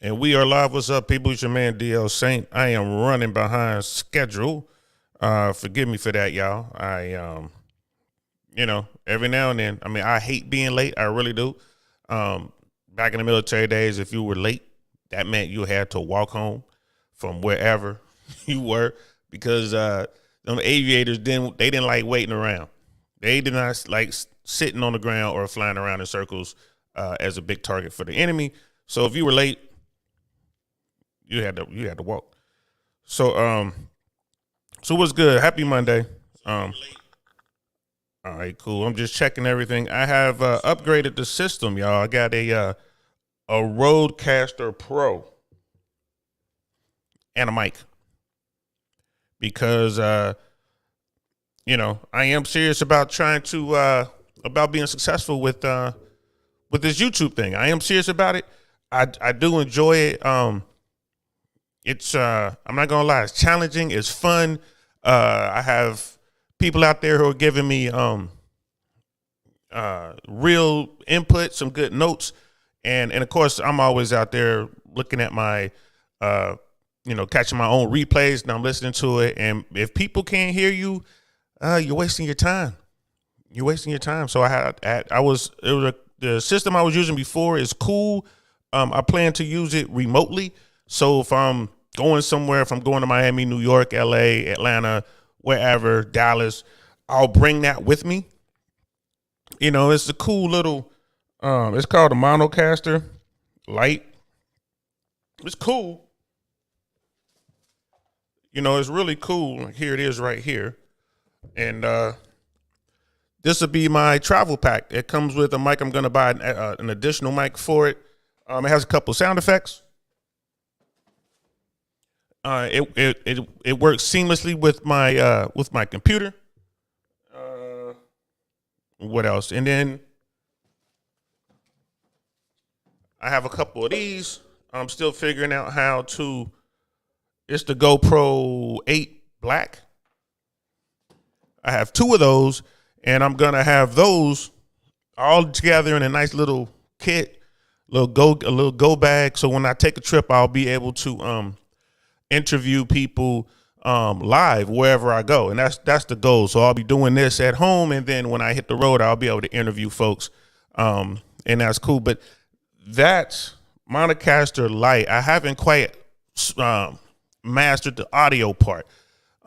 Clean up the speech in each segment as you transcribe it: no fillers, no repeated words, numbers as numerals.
And we are live. What's up, people? It's your man DL Saint. I am running behind schedule. Forgive me for that, y'all. Every now and then. I mean, I hate being late. I really do. Back in the military days, if you were late, that meant you had to walk home from wherever you were because them aviators didn't like waiting around. They did not like sitting on the ground or flying around in circles as a big target for the enemy. So if you were late, you had to walk. So what's good? Happy Monday. All right, cool. I'm just checking everything. I have upgraded the system, y'all. I got a Rodecaster Pro and a mic because I am serious about trying to about being successful with this YouTube thing. I am serious about it. I do enjoy it. It's I'm not gonna lie, it's challenging, it's fun. I have people out there who are giving me real input, some good notes, and of course I'm always out there looking at my catching my own replays and I'm listening to it. And if people can't hear you, you're wasting your time. You're wasting your time. So the system I was using before is cool. I plan to use it remotely. So if I'm going somewhere, if I'm going to Miami, New York, LA, Atlanta, wherever, Dallas, I'll bring that with me. It's a cool little, it's called a Monocaster Lite. It's cool. It's really cool. Here it is right here. And this will be my travel pack. It comes with a mic. I'm going to buy an additional mic for it. It has a couple sound effects. It works seamlessly with my computer. What else? And then I have a couple of these. I'm still figuring out how to. It's the GoPro 8 Black. I have two of those, and I'm gonna have those all together in a nice little kit, a little go bag. So when I take a trip, I'll be able to interview people live wherever I go, and that's the goal. So I'll be doing this at home, and then when I hit the road, I'll be able to interview folks, and that's cool. But that's Monocaster Lite. I haven't quite mastered the audio part.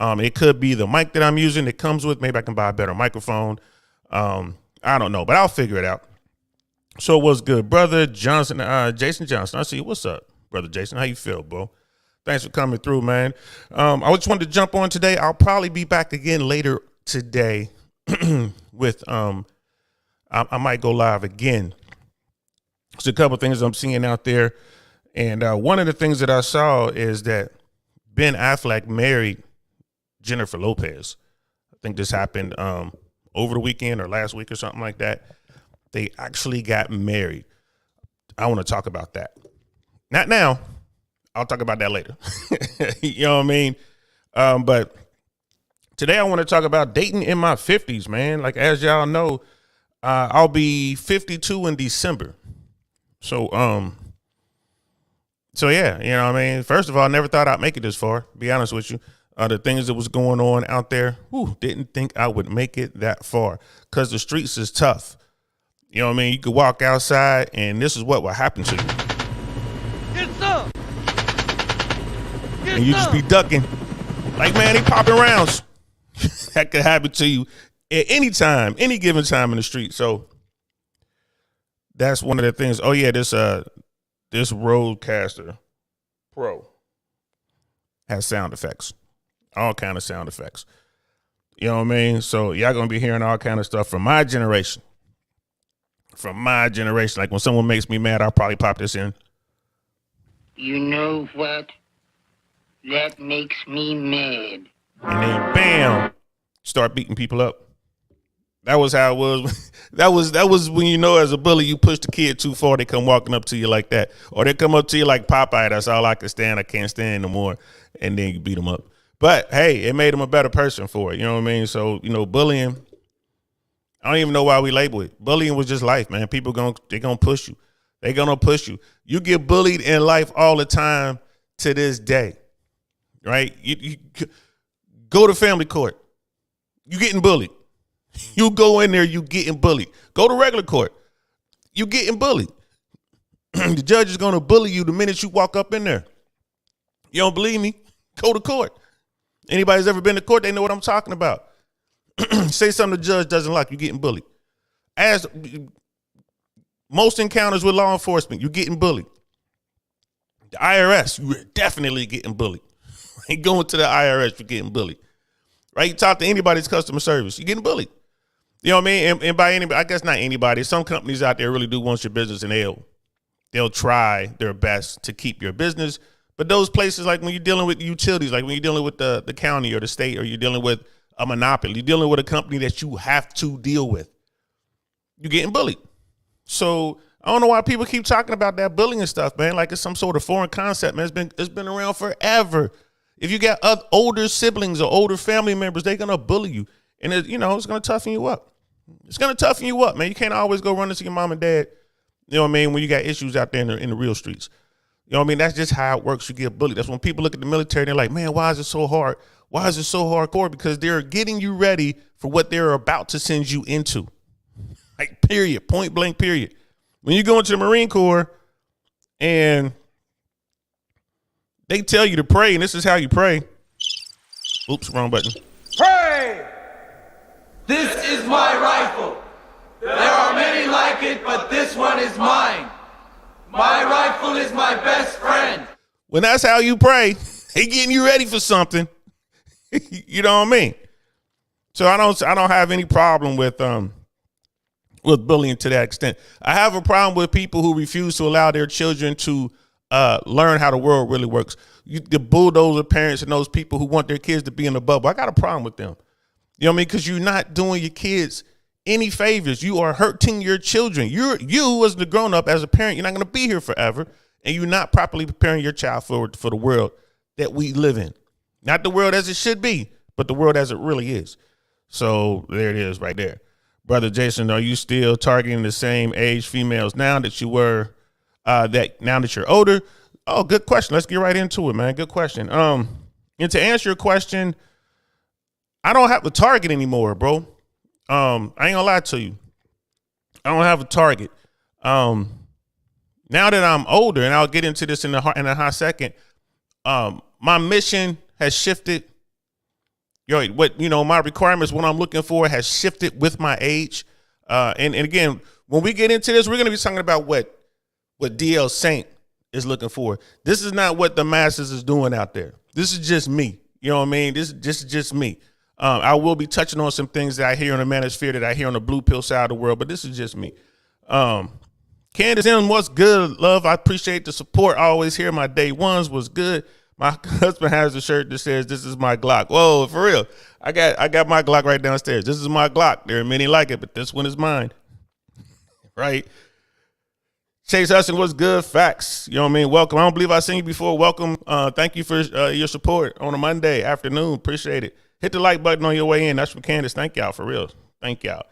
It could be the mic that I'm using that comes with. Maybe I can buy a better microphone. I don't know, but I'll figure it out. So what's good, brother Johnson? Jason Johnson. I see you. What's up, brother Jason? How you feel, bro? Thanks for coming through, man. I just wanted to jump on today. I'll probably be back again later today with I might go live again. There's a couple things I'm seeing out there. And one of the things that I saw is that Ben Affleck married Jennifer Lopez. I think this happened over the weekend or last week or something like that. They actually got married. I want to talk about that. Not now. I'll talk about that later. You know what I mean? But today I want to talk about dating in my 50s, man. Like, as y'all know, I'll be 52 in December. So yeah, you know what I mean? First of all, I never thought I'd make it this far, be honest with you. The things that was going on out there, didn't think I would make it that far because the streets is tough. You know what I mean? You could walk outside and this is what will happen to you. Get some! And you just be ducking. Like, man, they popping rounds. That could happen to you at any time, any given time in the street. So that's one of the things. Oh yeah, this Rodecaster Pro has sound effects. All kind of sound effects. You know what I mean? So y'all gonna be hearing all kind of stuff from my generation. From my generation. Like when someone makes me mad, I'll probably pop this in. You know what? That makes me mad. And then bam, start beating people up. That was how it was. that was when, as a bully, you push the kid too far, they come walking up to you like that. Or they come up to you like Popeye, that's all I can stand, I can't stand no more. And then you beat them up. But hey, it made him a better person for it. You know what I mean? So, bullying, I don't even know why we label it. Bullying was just life, man. People they're gonna push you. They're going to push you. You get bullied in life all the time to this day, right? You go to family court. You getting bullied. You go in there, you getting bullied. Go to regular court. You getting bullied. The judge is going to bully you the minute you walk up in there. You don't believe me? Go to court. Anybody's ever been to court, they know what I'm talking about. Say something the judge doesn't like, you're getting bullied. As most encounters with law enforcement, you're getting bullied. The IRS, you're definitely getting bullied. Ain't going to the IRS, you're getting bullied. Right? You talk to anybody's customer service, you're getting bullied. You know what I mean? And by anybody, I guess not anybody. Some companies out there really do want your business, and they'll try their best to keep your business. But those places, like when you're dealing with utilities, like when you're dealing with the county or the state, or you're dealing with a monopoly, you're dealing with a company that you have to deal with, you're getting bullied. So I don't know why people keep talking about that bullying and stuff, man. Like it's some sort of foreign concept, man. It's been around forever. If you got older siblings or older family members, they're gonna bully you, and it's gonna toughen you up. It's gonna toughen you up, man. You can't always go run into your mom and dad. You know what I mean? When you got issues out there in the real streets. You know what I mean? That's just how it works. You get bullied. That's when people look at the military, they're like, man, why is it so hard? Why is it so hardcore? Because they're getting you ready for what they're about to send you into. Like, period. Point blank, period. When you go into the Marine Corps and they tell you to pray, and this is how you pray. Oops, wrong button. Pray! This is my rifle. There are many like it, but this one is mine. My rifle is my best friend. When that's how you pray, they getting you ready for something. You know what I mean? So I don't have any problem with bullying to that extent. I have a problem with people who refuse to allow their children to learn how the world really works. The bulldozer parents and those people who want their kids to be in a bubble, I got a problem with them. You know what I mean? Because you're not doing your kids any favors. You are hurting your children. You as the grown up, as a parent, you're not going to be here forever, and you're not properly preparing your child for the world that we live in. Not the world as it should be, but the world as it really is. So there it is right there. Brother Jason, are you still targeting the same age females now that you were now that you're older? Oh, good question. Let's get right into it, man. Good question. And to answer your question, I don't have a target anymore, bro. I ain't gonna lie to you. I don't have a target. Now that I'm older, and I'll get into this in a hot second, my mission has shifted. My requirements, what I'm looking for, has shifted with my age. And again, when we get into this, we're gonna be talking about what DL Saint is looking for. This is not what the masses is doing out there. This is just me. You know what I mean? This is just me. I will be touching on some things that I hear on the manosphere, that I hear on the blue pill side of the world, but this is just me. Candace M, what's good, love? I appreciate the support. I always hear my day ones was good. My husband has a shirt that says, "This is my Glock." Whoa, for real. I got my Glock right downstairs. This is my Glock. There are many like it, but this one is mine. Right? Chase Hudson, what's good? Facts. You know what I mean? Welcome. I don't believe I've seen you before. Welcome. Thank you for your support on a Monday afternoon. Appreciate it. Hit the like button on your way in. That's from Candace. Thank y'all, for real. Thank y'all.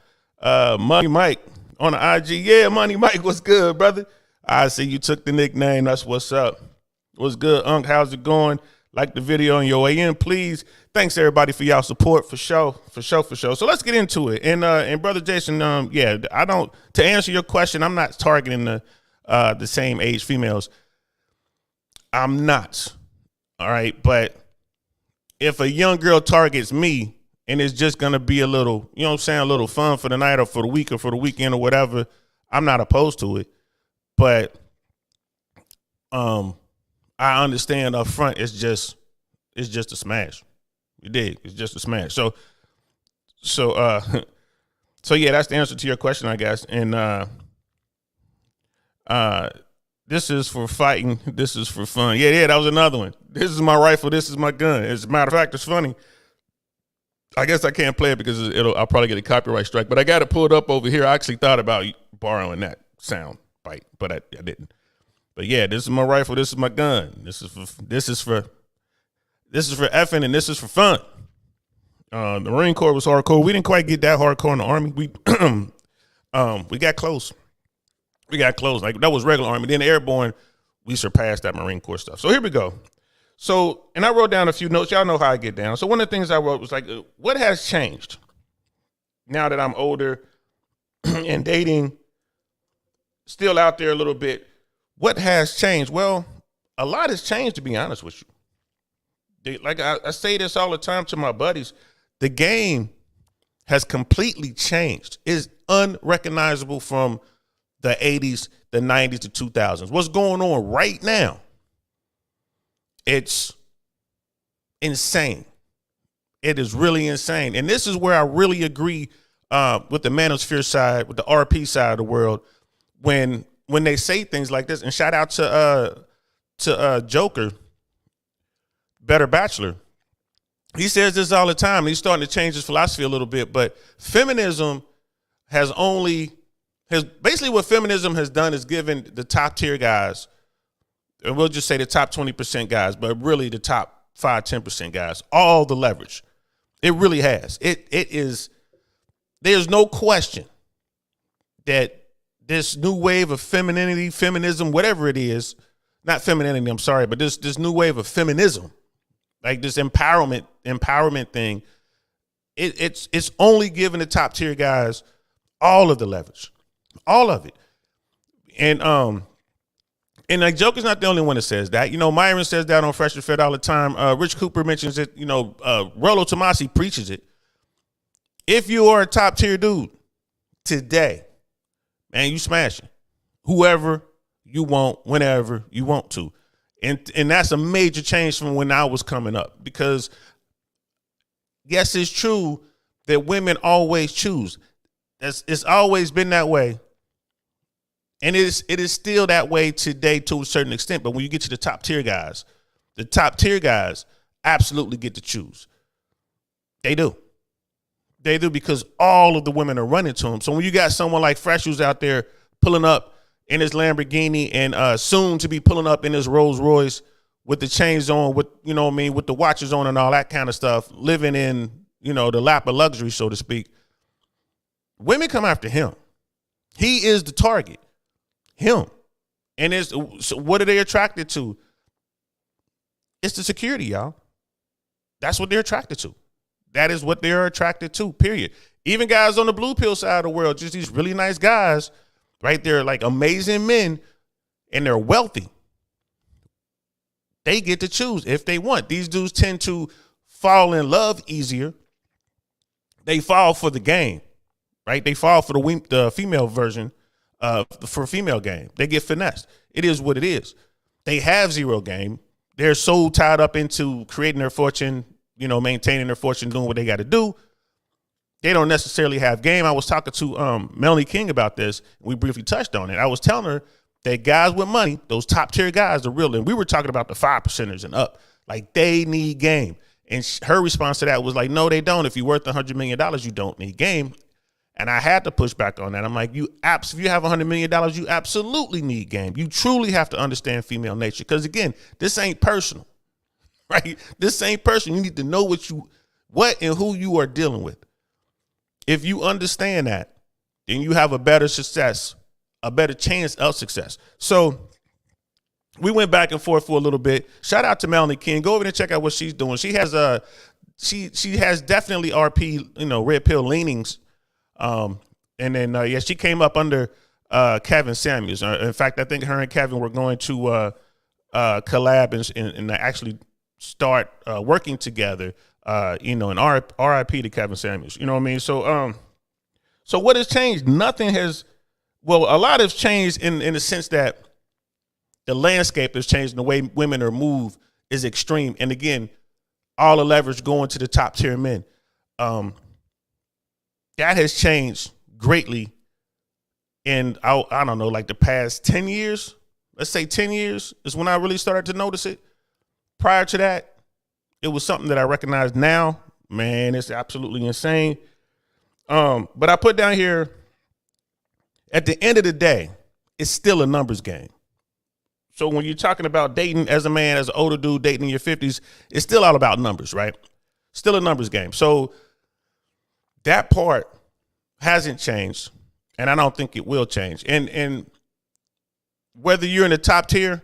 Money Mike on the IG. Yeah, Money Mike, what's good, brother? I see you took the nickname. That's what's up. What's good, Unc? How's it going? Like the video on your way in, please. Thanks, everybody, for y'all support, for sure. So let's get into it. And Brother Jason, to answer your question, I'm not targeting the same age females. I'm not. All right, but if a young girl targets me and it's just going to be a little, you know what I'm saying, a little fun for the night or for the week or for the weekend or whatever, I'm not opposed to it. But I understand up front it's just a smash. You dig? It's just a smash. So yeah, that's the answer to your question, I guess. And this is for fighting. This is for fun. Yeah, that was another one. This is my rifle. This is my gun. As a matter of fact, it's funny. I guess I can't play it because I'll probably get a copyright strike. But I got it pulled up over here. I actually thought about borrowing that sound bite, but I didn't. But yeah, this is my rifle. This is my gun. This is for effing, and this is for fun. The Marine Corps was hardcore. We didn't quite get that hardcore in the Army. We got close. We got close. Like that was regular Army. Then the airborne, we surpassed that Marine Corps stuff. So here we go. So, and I wrote down a few notes. Y'all know how I get down. So one of the things I wrote was like, what has changed now that I'm older and dating, still out there a little bit? What has changed? Well, a lot has changed, to be honest with you. Like I say this all the time to my buddies, the game has completely changed. It's unrecognizable from the 80s, the 90s, the 2000s. What's going on right now? It's insane. It is really insane. And this is where I really agree with the manosphere side, with the RP side of the world, when they say things like this. And shout out to Joker, Better Bachelor. He says this all the time. He's starting to change his philosophy a little bit, but feminism has basically what feminism has done is given the top tier guys, and we'll just say the top 20% guys, but really the top 5-10% guys, all the leverage. It really has. It is. There's no question that this new wave of femininity, feminism, whatever it is, not femininity, I'm sorry, but this new wave of feminism, like this empowerment thing, it's only giving the top tier guys all of the leverage, all of it. And like Joker's not the only one that says that. You know, Myron says that on Fresh and Fed all the time. Rich Cooper mentions it. You know, Rollo Tomasi preaches it. If you are a top tier dude today, man, you smashing whoever you want, whenever you want to. And that's a major change from when I was coming up, because yes, it's true that women always choose. It's always been that way. And it is still that way today to a certain extent. But when you get to the top tier guys absolutely get to choose. They do. They do, because all of the women are running to them. So when you got someone like Fresh who's out there pulling up in his Lamborghini and soon to be pulling up in his Rolls Royce with the chains on, with, you know what I mean, with the watches on and all that kind of stuff, living in, you know, the lap of luxury, so to speak, women come after him. He is the target. Him. And so what are they attracted to? It's the security, y'all. That's what they're attracted to. That is what they're attracted to, period. Even guys on the blue pill side of the world, just these really nice guys, right? They're like amazing men and they're wealthy. They get to choose if they want. These dudes tend to fall in love easier. They fall for the game, right? They fall for the female version for female game. They get finessed. It is what it is. They have zero game. They're so tied up into creating their fortune, you know, maintaining their fortune, doing what they got to do. They don't necessarily have game. I was talking to Melanie King about this. We briefly touched on it. I was telling her that guys with money, those top tier guys, are real. And we were talking about the 5%ers and up. Like, they need game. And her response to that was like, no, they don't. If you're worth $100 million, you don't need game. And I had to push back on that. I'm like, if you have $100 million, you absolutely need game. You truly have to understand female nature. Because again, this ain't personal, right? This ain't personal. You need to know what and who you are dealing with. If you understand that, then you have a better chance of success. So we went back and forth for a little bit. Shout out to Melanie King. Go over and check out what she's doing. She has she has definitely RP, you know, red pill leanings. And then she came up under Kevin Samuels. In fact, I think her and Kevin were going to collab and actually start working together. You know, and RIP to Kevin Samuels. You know what I mean? So what has changed? Nothing has. Well, a lot has changed in the sense that the landscape has changed. And the way women are moved is extreme. And again, all the leverage going to the top tier men. That has changed greatly in, I don't know, like the past 10 years. Let's say 10 years is when I really started to notice it. Prior to that, it was something that I recognize now. Man, it's absolutely insane. But I put down here, at the end of the day, it's still a numbers game. So when you're talking about dating as a man, as an older dude dating in your 50s, it's still all about numbers, right? Still a numbers game. So that part hasn't changed, and I don't think it will change. And whether you're in the top tier,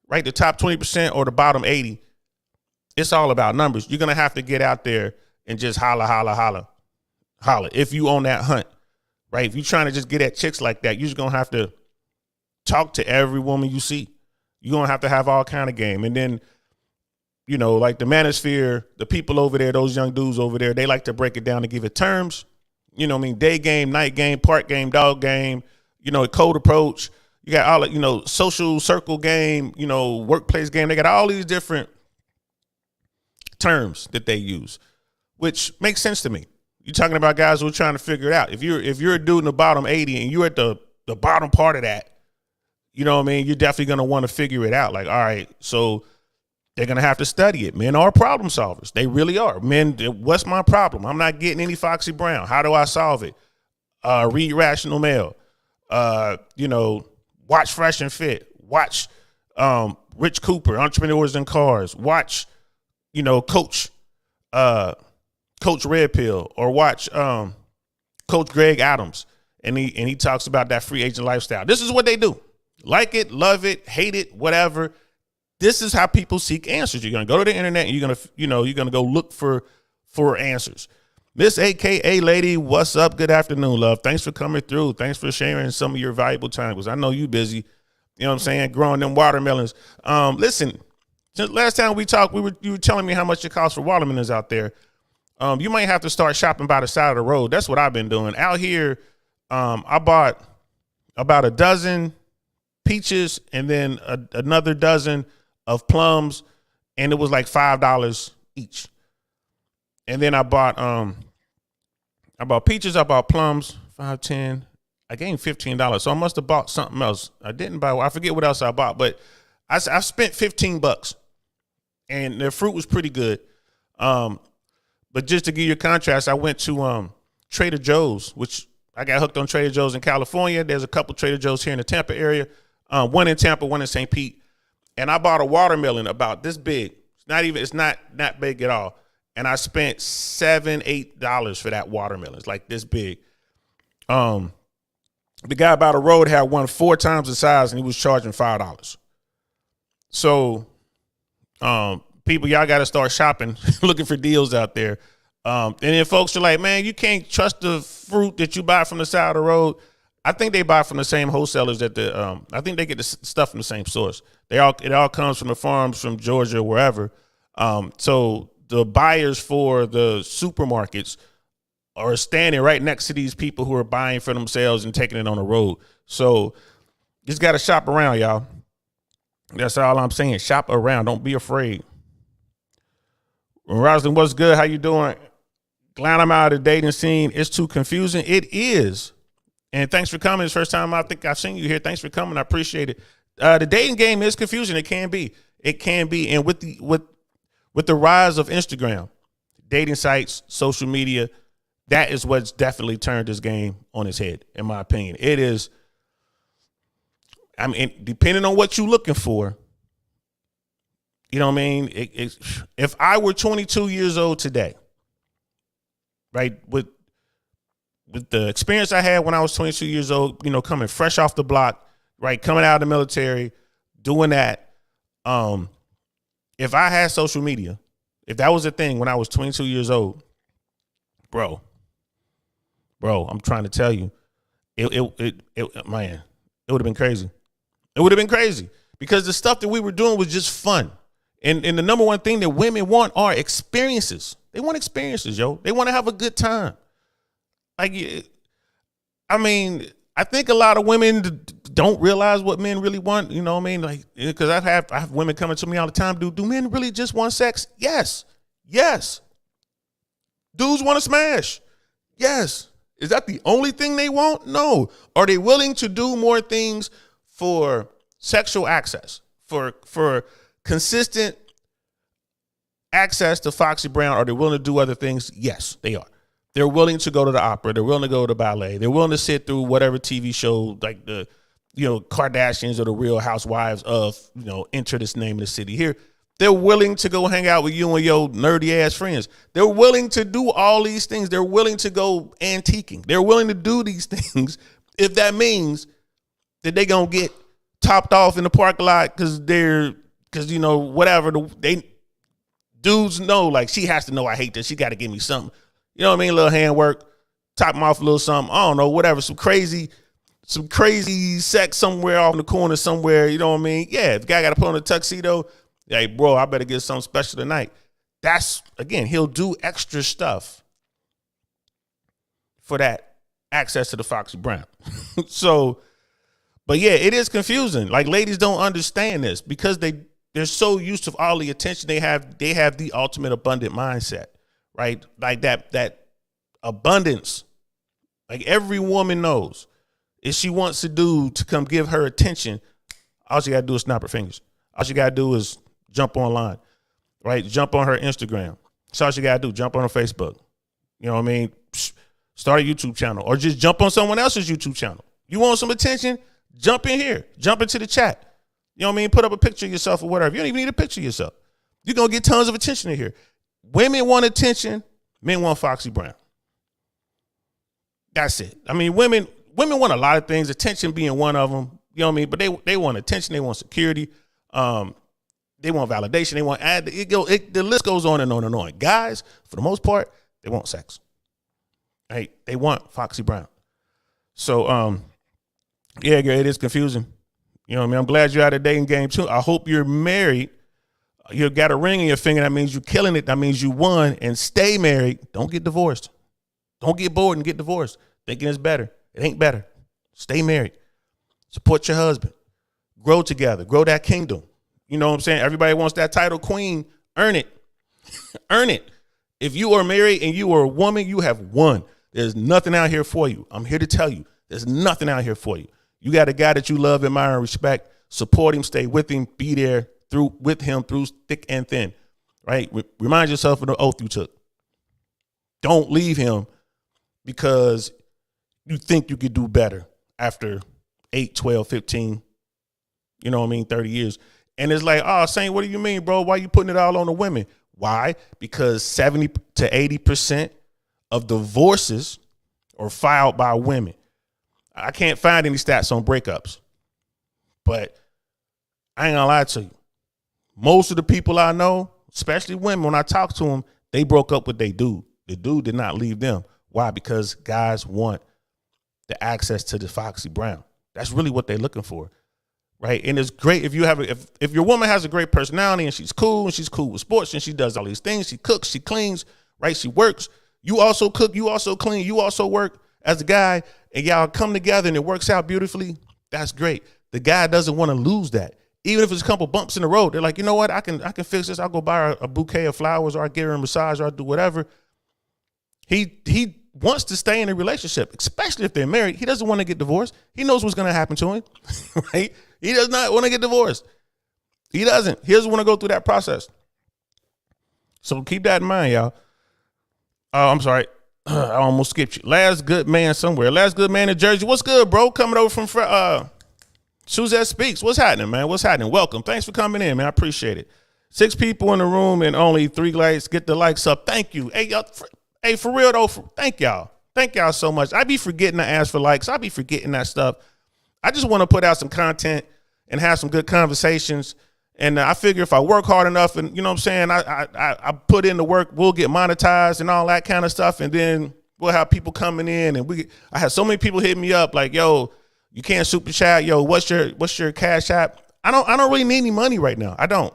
right, the top 20% or the bottom 80, it's all about numbers. You're going to have to get out there and just holla, holla, holla, holla. If you on that hunt, right? If you're trying to just get at chicks like that, you're just going to have to talk to every woman you see. You're going to have all kind of game. And then, you know, like the manosphere, the people over there, those young dudes over there, they like to break it down and give it terms. You know what I mean? Day game, night game, park game, dog game, you know, code approach. You got all, you know, social circle game, you know, workplace game. They got all these different terms that they use, which makes sense to me. You're talking about guys who are trying to figure it out. If you're a dude in the bottom 80 and you're at the bottom part of that, you know what I mean? You're definitely going to want to figure it out. Like, all right, so they're going to have to study it. Men are problem solvers. They really are. Men, what's my problem? I'm not getting any Foxy Brown. How do I solve it? Read Rational Male. You know, watch Fresh and Fit. Watch Rich Cooper, Entrepreneurs in Cars. Watch, you know, Coach Red Pill, or watch Coach Greg Adams. And he talks about that free agent lifestyle. This is what they do. Like it, love it, hate it, whatever. This is how people seek answers. You're going to go to the internet and you're going to go look for answers. Miss AKA Lady, what's up? Good afternoon, love. Thanks for coming through. Thanks for sharing some of your valuable time, because I know you busy, you know what I'm saying, growing them watermelons. Listen, since last time we talked, you were telling me how much it costs for watermelons out there. You might have to start shopping by the side of the road. That's what I've been doing. Out here, I bought about a dozen peaches and then another dozen of plums, and it was like $5 each. And then I bought peaches, I bought plums, $5, $10. I gained $15. So I must have bought something else. I didn't buy, I forget what else I bought, but I spent $15, and the fruit was pretty good. But just to give you a contrast, I went to Trader Joe's, which I got hooked on Trader Joe's in California. There's a couple Trader Joe's here in the Tampa area. One in Tampa, one in St. Pete. And I bought a watermelon about this big. It's not that big at all. And I spent $7, $8 for that watermelon. It's like this big. The guy by the road had one 4 times the size, and he was charging $5. So, people, y'all got to start shopping, looking for deals out there. And then folks are like, man, you can't trust the fruit that you buy from the side of the road. I think they buy from the same wholesalers that I think they get the stuff from the same source. It all comes from the farms from Georgia, wherever. So the buyers for the supermarkets are standing right next to these people who are buying for themselves and taking it on the road. So just got to shop around, y'all. That's all I'm saying. Shop around. Don't be afraid. Roslyn, what's good? How you doing? Glad I'm out of the dating scene. It's too confusing. It is. And thanks for coming. It's the first time I think I've seen you here. Thanks for coming. I appreciate it. The dating game is confusing. It can be. And with the rise of Instagram, dating sites, social media, that is what's definitely turned this game on its head, in my opinion. It is. I mean, depending on what you're looking for, you know what I mean? If I were 22 years old today, right, with the experience I had when I was 22 years old, you know, coming fresh off the block, right, coming out of the military, doing that, if I had social media, if that was a thing when I was 22 years old, bro, I'm trying to tell you, man, it would have been crazy. It would have been crazy because the stuff that we were doing was just fun. And the number one thing that women want are experiences. They want experiences, yo. They want to have a good time. Like, I mean, I think a lot of women don't realize what men really want. You know what I mean? Like, because I have women coming to me all the time. Do men really just want sex? Yes. Dudes want to smash. Yes. Is that the only thing they want? No. Are they willing to do more things for sexual access, for consistent access to Foxy Brown? Are they willing to do other things? Yes, they are. They're willing to go to the opera. They're willing to go to ballet. They're willing to sit through whatever TV show, like the, you know, Kardashians or the Real Housewives of, you know, Enter This Name of the City here. They're willing to go hang out with you and your nerdy ass friends. They're willing to do all these things. They're willing to go antiquing. They're willing to do these things if that means that they're going to get topped off in the parking lot because you know, whatever, they dudes know, like, she has to know I hate this. She got to give me something. You know what I mean? A little handwork, top them off a little something. I don't know, whatever. Some crazy sex somewhere off in the corner somewhere. You know what I mean? Yeah, if the guy got to put on a tuxedo, hey, bro, I better get something special tonight. That's, again, he'll do extra stuff for that access to the Foxy Brown. So, but yeah, it is confusing. Like, ladies don't understand this because they're so used to all the attention they have. They have the ultimate abundant mindset, right? Like that abundance. Like, every woman knows if she wants a dude to come give her attention, all she got to do is snap her fingers. All she got to do is jump online, right? Jump on her Instagram. That's all she got to do. Jump on her Facebook. You know what I mean? Start a YouTube channel or just jump on someone else's YouTube channel. You want some attention? Jump in here. Jump into the chat. You know what I mean? Put up a picture of yourself or whatever. You don't even need a picture of yourself. You're going to get tons of attention in here. Women want attention. Men want Foxy Brown. That's it. I mean, women want a lot of things, attention being one of them. You know what I mean? But they want attention. They want security. They want validation. They want the list goes on and on and on. Guys, for the most part, they want sex. Right? They want Foxy Brown. So, yeah, it is confusing. You know what I mean? I'm glad you're out of dating game too. I hope you're married. You got a ring in your finger. That means you're killing it. That means you won. And stay married. Don't get divorced. Don't get bored and get divorced thinking it's better. It ain't better. Stay married. Support your husband. Grow together. Grow that kingdom. You know what I'm saying? Everybody wants that title queen. Earn it. Earn it. If you are married and you are a woman, you have won. There's nothing out here for you. I'm here to tell you, there's nothing out here for you. You got a guy that you love, admire, and respect. Support him, stay with him, be there with him through thick and thin, right? Remind yourself of the oath you took. Don't leave him because you think you could do better after 8, 12, 15, you know what I mean, 30 years. And it's like, oh, Saint, what do you mean, bro? Why are you putting it all on the women? Why? Because 70 to 80% of divorces are filed by women. I can't find any stats on breakups, but I ain't gonna lie to you. Most of the people I know, especially women, when I talk to them, they broke up with their dude. The dude did not leave them. Why? Because guys want the access to the Foxy Brown. That's really what they're looking for, right? And it's great if you have if your woman has a great personality and she's cool with sports and she does all these things. She cooks, she cleans, right? She works. You also cook, you also clean, you also work as a guy, and y'all come together and it works out beautifully. That's great. The guy doesn't want to lose that. Even if it's a couple bumps in the road, they're like, you know what? I can fix this. I'll go buy a bouquet of flowers, or I give her a massage, or I do whatever. He wants to stay in a relationship, especially if they're married. He doesn't want to get divorced. He knows what's going to happen to him, right? He does not want to get divorced. He doesn't. He doesn't want to go through that process. So keep that in mind, y'all. I'm sorry. I almost skipped you. Last good man somewhere. Last good man in Jersey. What's good, bro? Coming over from Suzette Speaks. What's happening, man? What's happening? Welcome. Thanks for coming in, man. I appreciate it. 6 people in the room and only 3 likes. Get the likes up. Thank you. Hey, y'all. Hey, for real though. Thank y'all. Thank y'all so much. I be forgetting to ask for likes. I be forgetting that stuff. I just want to put out some content and have some good conversations. And I figure if I work hard enough and, you know what I'm saying, I put in the work, we'll get monetized and all that kind of stuff. And then we'll have people coming in and I had so many people hit me up like, yo, you can't super chat. Yo, what's your cash app? I don't really need any money right now. I don't.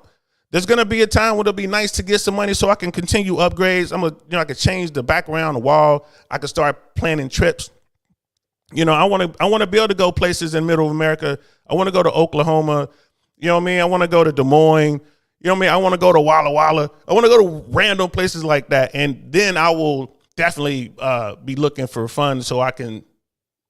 There's going to be a time when it'll be nice to get some money so I can continue upgrades. I can change the background, the wall. I can start planning trips. You know, I want to be able to go places in middle of America. I want to go to Oklahoma. You know what I mean? I want to go to Des Moines. You know what I mean? I want to go to Walla Walla. I want to go to random places like that. And then I will definitely be looking for funds so I can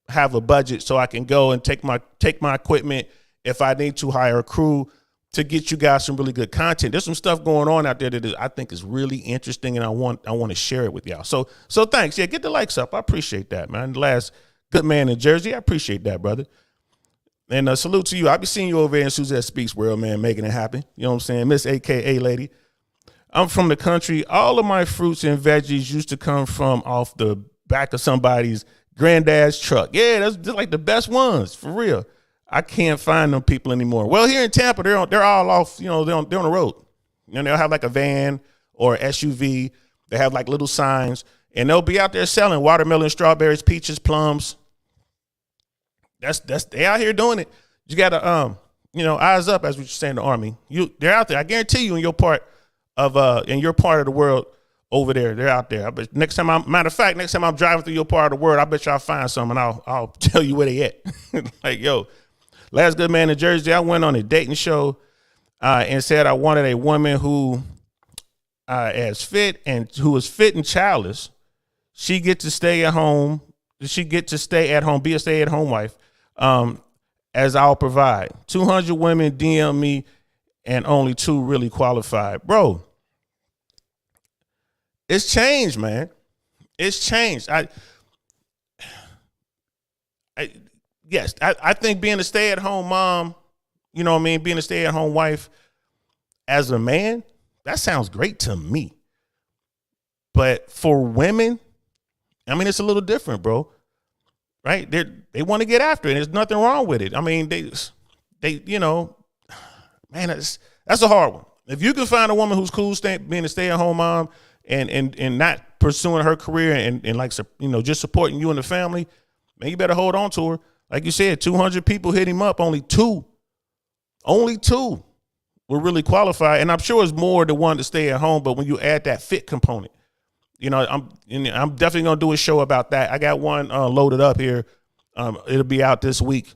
have a budget so I can go and take my equipment if I need to hire a crew to get you guys some really good content. There's some stuff going on out there that I think is really interesting, and I want to share it with y'all. So thanks. Yeah, get the likes up. I appreciate that, man. The last good man in Jersey. I appreciate that, brother. And salute to you. I'll be seeing you over there in Suzette Speaks world, man, making it happen. You know what I'm saying? Miss AKA lady. I'm from the country. All of my fruits and veggies used to come from off the back of somebody's granddad's truck. Yeah, that's like the best ones, for real. I can't find them people anymore. Well, here in Tampa, they're all off. They're on the road. They'll have like a van or SUV. They have like little signs, and they'll be out there selling watermelon, strawberries, peaches, plums. That's they out here doing it. You gotta eyes up, as we say in the Army. They're out there. I guarantee you, in your part of the world over there, they're out there. But next time I'm driving through your part of the world, I bet you I'll find some and I'll tell you where they at. Like, yo, last good man in Jersey, I went on a dating show and said I wanted a woman who was fit and childless. She get to stay at home. She get to stay at home, be a stay-at-home wife, as I'll provide. 200 women DM me and only 2 really qualified. Bro, it's changed, man. It's changed. I think being a stay-at-home mom, being a stay-at-home wife as a man, that sounds great to me. But for women, it's a little different, bro. Right? They want to get after it. There's nothing wrong with it. Man, that's a hard one. If you can find a woman who's cool being a stay-at-home mom and not pursuing her career and just supporting you and the family, man, you better hold on to her. Like you said, 200 people hit him up. Only two were really qualified. And I'm sure it's more than one to stay at home. But when you add that fit component, I'm definitely going to do a show about that. I got one loaded up here. It'll be out this week.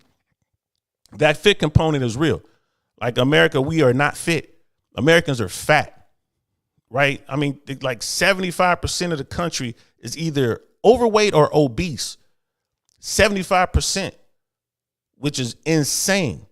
That fit component is real. Like America, we are not fit. Americans are fat, right? Like 75% of the country is either overweight or obese. 75%, which is insane,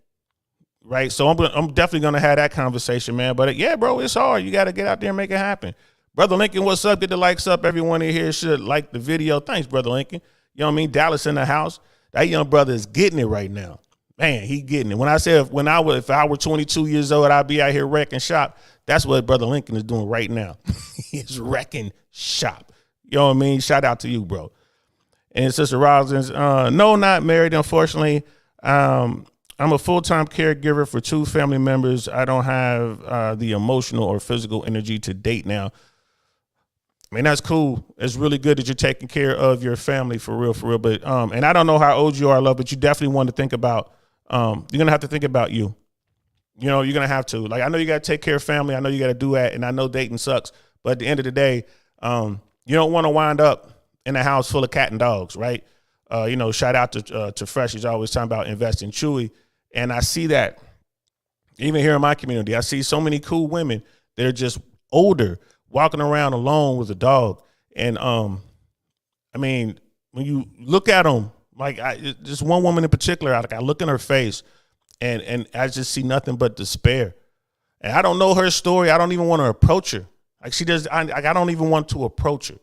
right? So I'm definitely going to have that conversation, man. But yeah, bro, it's hard. You got to get out there and make it happen. Brother Lincoln, what's up? Get the likes up. Everyone in here should like the video. Thanks, Brother Lincoln. You know what I mean? Dallas in the house. That young brother is getting it right now. Man, he getting it. When I said if I were 22 years old, I'd be out here wrecking shop. That's what Brother Lincoln is doing right now. He's wrecking shop. You know what I mean? Shout out to you, bro. And Sister Roslyn's, no, not married, unfortunately. I'm a full-time caregiver for 2 family members. I don't have the emotional or physical energy to date now. That's cool. It's really good that you're taking care of your family for real. But and I don't know how old you are, love, but you definitely want to think about. You're gonna have to think about you. You're gonna have to. Like, I know you gotta take care of family. I know you gotta do that, and I know dating sucks. But at the end of the day, you don't want to wind up in a house full of cat and dogs, right? Shout out to Fresh. He's always talking about investing Chewy, and I see that even here in my community. I see so many cool women. They're just older, walking around alone with a dog. And, when you look at them, like just one woman in particular, I look in her face and I just see nothing but despair. And I don't know her story. I don't even want to approach her. Like I don't even want to approach her,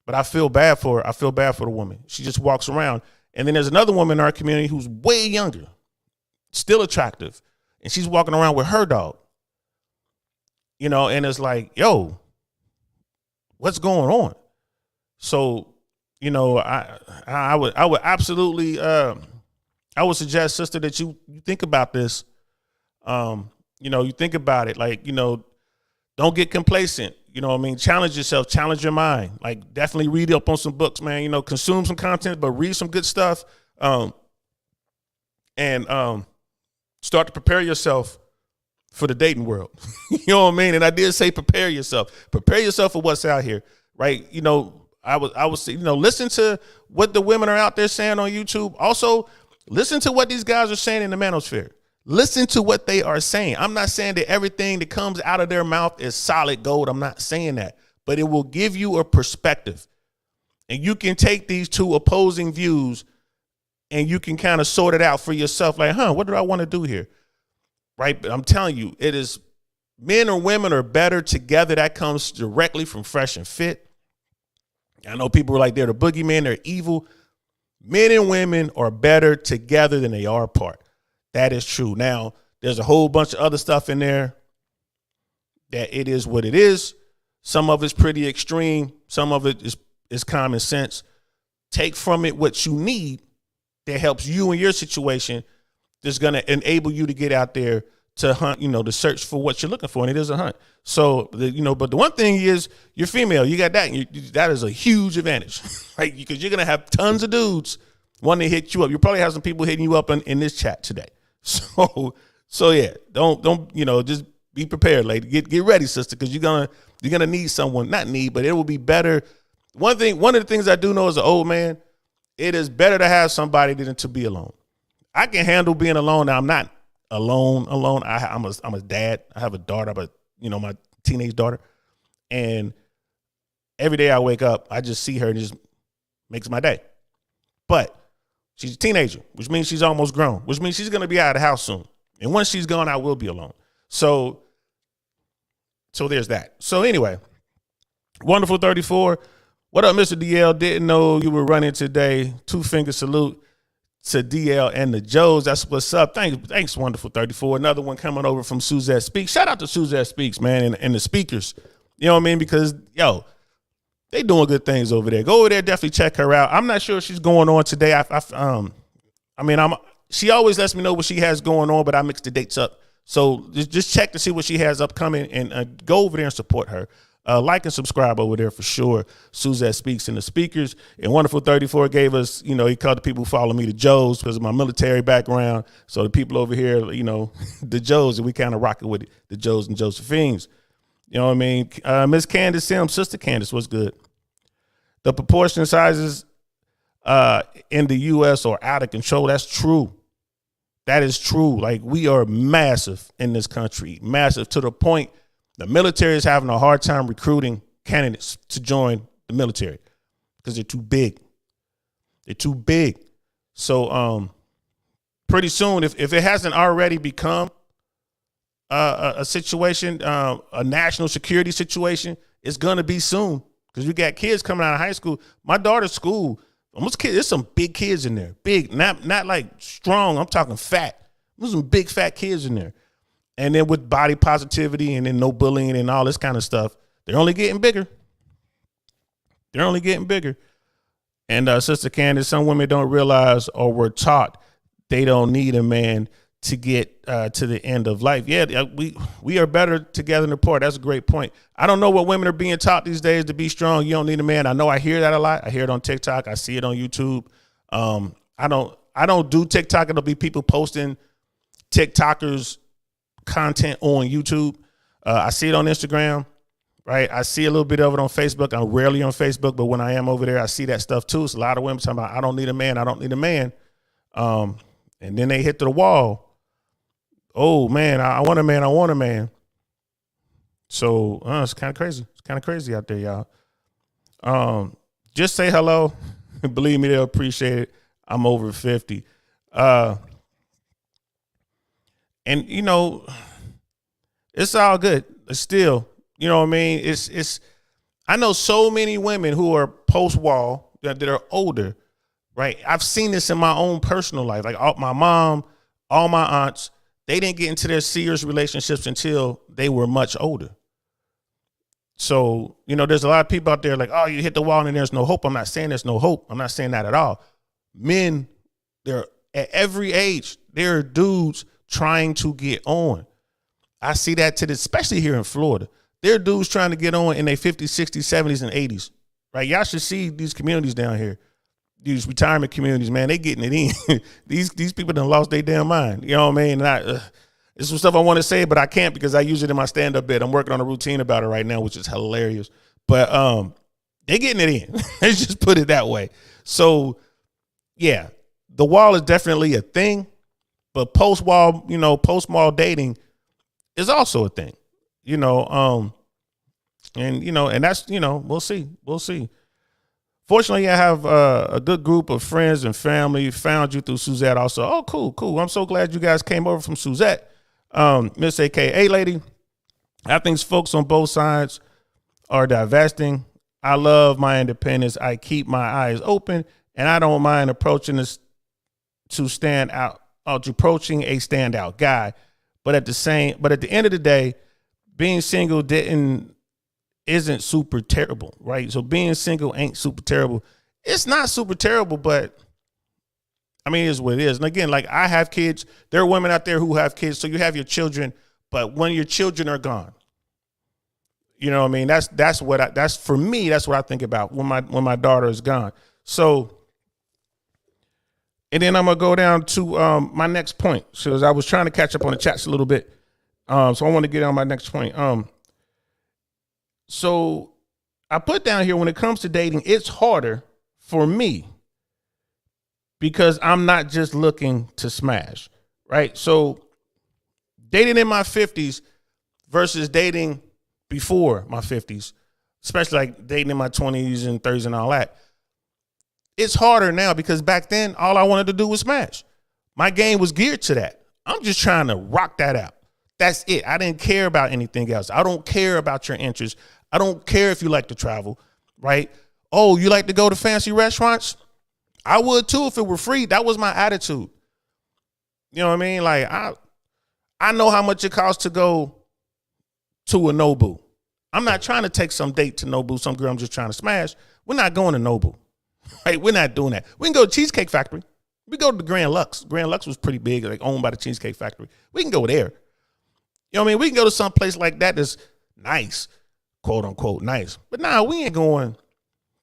but I feel bad for her. I feel bad for the woman. She just walks around. And then there's another woman in our community who's way younger, still attractive. And she's walking around with her dog. And it's like, yo, what's going on? So, I would absolutely, I would suggest, sister, that you think about this. You think about it, like, don't get complacent. Challenge yourself, challenge your mind. Like, definitely read up on some books, man. Consume some content, but read some good stuff. And start to prepare yourself for the dating world. You know what I mean? And I did say prepare yourself. Prepare yourself for what's out here, right? I was listen to what the women are out there saying on YouTube. Also, listen to what these guys are saying in the manosphere. Listen to what they are saying. I'm not saying that everything that comes out of their mouth is solid gold. I'm not saying that. But it will give you a perspective. And you can take these 2 opposing views and you can kind of sort it out for yourself. Like, what do I want to do here? Right? But I'm telling you, it is men or women are better together. That comes directly from Fresh and Fit. I know people are like, they're the boogeyman, they're evil. Men and women are better together than they are apart. That is true. Now, there's a whole bunch of other stuff in there that it is what it is. Some of it's pretty extreme. Some of it is common sense. Take from it what you need that helps you in your situation. that's going to enable you to get out there to hunt, to search for what you're looking for. And it is a hunt. So, but the one thing is you're female. You got that. That is a huge advantage, right? Because you're going to have tons of dudes wanting to hit you up. You probably have some people hitting you up in this chat today. So yeah, don't, just be prepared, lady. Get ready, sister, because you're gonna need someone. Not need, but it will be better. One of the things I do know as an old man, it is better to have somebody than to be alone. I can handle being alone. Now I'm not alone. I'm a dad. I have a daughter, but my teenage daughter, and every day I wake up, I just see her and it just makes my day. But she's a teenager, which means she's almost grown, which means she's gonna be out of the house soon. And once she's gone, I will be alone. So there's that. So anyway, Wonderful 34. What up, Mr. DL? Didn't know you were running today. 2-finger salute to DL and the Joes. That's what's up. Thanks, Wonderful 34. Another one coming over from Suzette Speaks. Shout out to Suzette Speaks, man, and the speakers. You know what I mean? Because, they doing good things over there. Go over there, definitely check her out. I'm not sure if she's going on today. She always lets me know what she has going on, but I mix the dates up. So just check to see what she has upcoming and go over there and support her. Like and subscribe over there for sure. Suzette Speaks and the speakers. And Wonderful 34 gave us, he called the people who follow me the Joes because of my military background. So the people over here, the Joes, and we kind of rock it with it, the Joes and Josephines. You know what I mean? Miss Candace Sims, Sister Candace, what's good? The proportion sizes in the U.S. are out of control. That's true. That is true. Like, we are massive in this country, massive to the point the military is having a hard time recruiting candidates to join the military because they're too big. They're too big. So pretty soon, if it hasn't already become a situation, a national security situation, it's going to be soon because we got kids coming out of high school. My daughter's school, almost kids, there's some big kids in there. Big, not like strong. I'm talking fat. There's some big fat kids in there. And then with body positivity and then no bullying and all this kind of stuff, they're only getting bigger. They're only getting bigger. And Sister Candace, some women don't realize or were taught they don't need a man to get to the end of life. Yeah, we are better together than apart. That's a great point. I don't know what women are being taught these days to be strong. You don't need a man. I know I hear that a lot. I hear it on TikTok. I see it on YouTube. I don't do TikTok. It'll be people posting TikTokers content on YouTube. I see it on Instagram, right? I see a little bit of it on Facebook. I'm rarely on Facebook, but when I am over there, I see that stuff too. It's a lot of women talking about, I don't need a man. I don't need a man. And then they hit to the wall. Oh man, I want a man. I want a man. So it's kind of crazy. It's kind of crazy out there, y'all. Just say hello. Believe me, they'll appreciate it. I'm over 50. And it's all good. It's still, you know what I mean? It's I know so many women who are post-wall that are older, right? I've seen this in my own personal life. Like my mom, all my aunts, they didn't get into their serious relationships until they were much older. So, there's a lot of people out there like, oh, you hit the wall and there's no hope. I'm not saying there's no hope. I'm not saying that at all. Men, they're at every age, there are dudes trying to get on. I see that especially here in Florida. There are dudes trying to get on in their 50s, 60s, 70s, and 80s. Right? Y'all should see these communities down here. These retirement communities, man, they getting it in. These people done lost their damn mind. You know what I mean? And there's some stuff I want to say, but I can't because I use it in my stand-up bit. I'm working on a routine about it right now, which is hilarious. But they getting it in. Let's just put it that way. So, yeah, the wall is definitely a thing. But post-wall, post-wall dating is also a thing, and that's, we'll see. Fortunately, I have a good group of friends and family. Found you through Suzette also. Oh, cool. I'm so glad you guys came over from Suzette. Miss AKA lady, I think folks on both sides are divesting. I love my independence. I keep my eyes open, and I don't mind approaching this to stand out. Approaching a standout guy, but at the end of the day, being single isn't super terrible, right? So being single ain't super terrible. It's not super terrible, but I mean, it is what it is. And again, like I have kids. There are women out there who have kids. So you have your children, but when your children are gone, you know what I mean? That's for me, that's what I think about when my daughter is gone. So, and then I'm going to go down to my next point. So as I was trying to catch up on the chats a little bit. So I want to get on my next point. So I put down here, when it comes to dating, it's harder for me because I'm not just looking to smash, right? So dating in my 50s versus dating before my 50s, especially like dating in my 20s and 30s and all that, it's harder now because back then, all I wanted to do was smash. My game was geared to that. I'm just trying to rock that out. That's it. I didn't care about anything else. I don't care about your interests. I don't care if you like to travel, right? Oh, you like to go to fancy restaurants? I would too if it were free. That was my attitude. You know what I mean? Like I know how much it costs to go to a Nobu. I'm not trying to take some date to Nobu, some girl I'm just trying to smash. We're not going to Nobu, right? We're not doing that. We can go to Cheesecake Factory. We go to the Grand Lux. Grand Lux was pretty big, like owned by the Cheesecake Factory. We can go there. You know what I mean? We can go to some place like that that's nice, quote unquote nice. But nah, we ain't going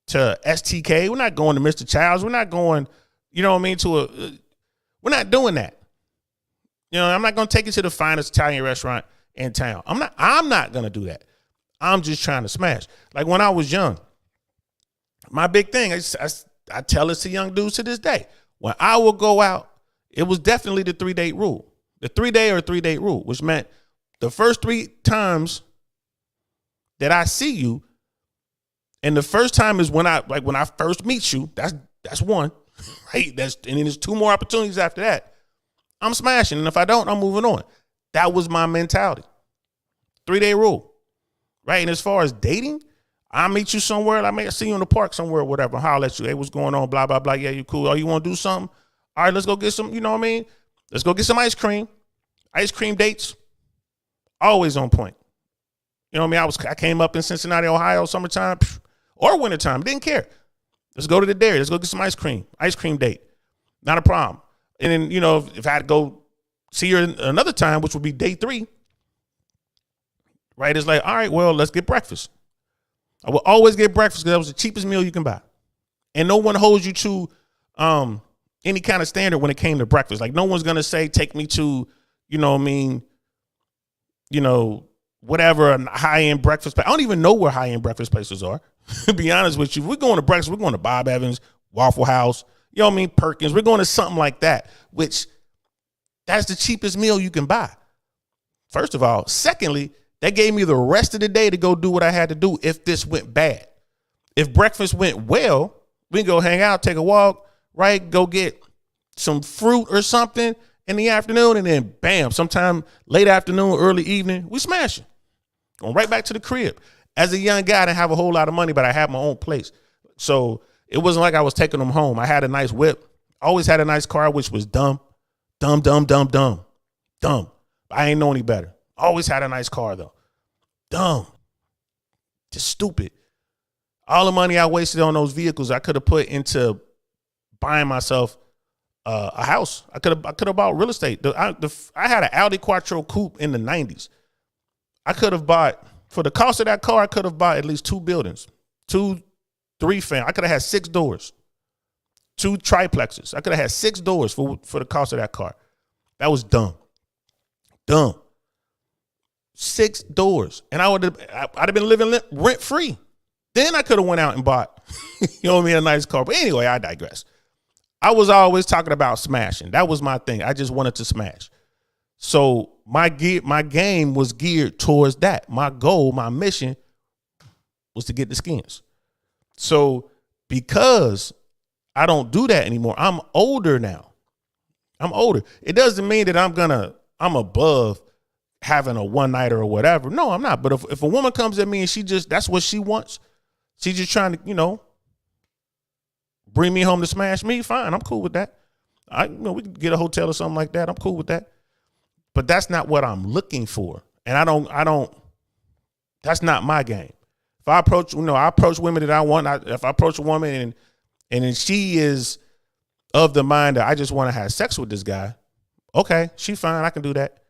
to STK. We're not going to Mr. Childs. We're not going, you know what I mean, we're not doing that. You know, I'm not going to take you to the finest Italian restaurant in town. I'm not going to do that. I'm just trying to smash. Like when I was young, my big thing, I tell this to young dudes to this day. When I would go out, it was definitely the 3-date rule. The 3-day or 3-date rule, which meant the first 3 times that I see you, and the first time is when I first meet you, that's one, right? And then there's 2 more opportunities after that. I'm smashing, and if I don't, I'm moving on. That was my mentality. 3-day rule, right? And as far as dating, I meet you somewhere. I may see you in the park somewhere or whatever. Holler at you. Hey, what's going on? Blah, blah, blah. Yeah, you cool. Oh, you want to do something? All right, let's go get some, you know what I mean? Let's go get some ice cream. Ice cream dates, always on point. You know what I mean? I came up in Cincinnati, Ohio, summertime or wintertime. Didn't care. Let's go to the dairy. Let's go get some ice cream. Ice cream date. Not a problem. And then, you know, if I had to go see her another time, which would be day 3, right? It's like, all right, well, let's get breakfast. I will always get breakfast because that was the cheapest meal you can buy. And no one holds you to any kind of standard when it came to breakfast. Like no one's going to say, take me to, you know what I mean, you know, whatever a high-end breakfast place. I don't even know where high-end breakfast places are. To be honest with you, if we're going to breakfast, we're going to Bob Evans, Waffle House, you know what I mean, Perkins. We're going to something like that, which that's the cheapest meal you can buy. First of all. Secondly, that gave me the rest of the day to go do what I had to do if this went bad. If breakfast went well, we can go hang out, take a walk, right? Go get some fruit or something in the afternoon, and then bam, sometime late afternoon, early evening, we smashing. Going right back to the crib. As a young guy, I didn't have a whole lot of money, but I had my own place. So it wasn't like I was taking them home. I had a nice whip. Always had a nice car, which was dumb. I ain't know any better. Always had a nice car, though. Dumb. Just stupid. All the money I wasted on those vehicles, I could have put into buying myself a house. I could have bought real estate. I had an Audi Quattro Coupe in the 90s. I could have bought, for the cost of that car, I could have bought at least 2 buildings, 2, 3 I could have had 6 doors, 2 triplexes. I could have had 6 doors for the cost of that car. That was dumb. 6 doors. And I'd have been living rent free. Then I could have went out and bought, you know what I mean, a nice car. But anyway, I digress. I was always talking about smashing. That was my thing. I just wanted to smash. So my game was geared towards that. My goal, my mission was to get the skins. So because I don't do that anymore, I'm older now. I'm older. It doesn't mean that I'm above having a one-nighter or whatever. No, I'm not. But if a woman comes at me and that's what she wants, she's just trying to, you know, bring me home to smash me, fine. I'm cool with that. We could get a hotel or something like that. I'm cool with that. But that's not what I'm looking for. And I don't, that's not my game. If I approach, I approach women that I want. If I approach a woman and then she is of the mind that I just want to have sex with this guy, okay, she fine. I can do that.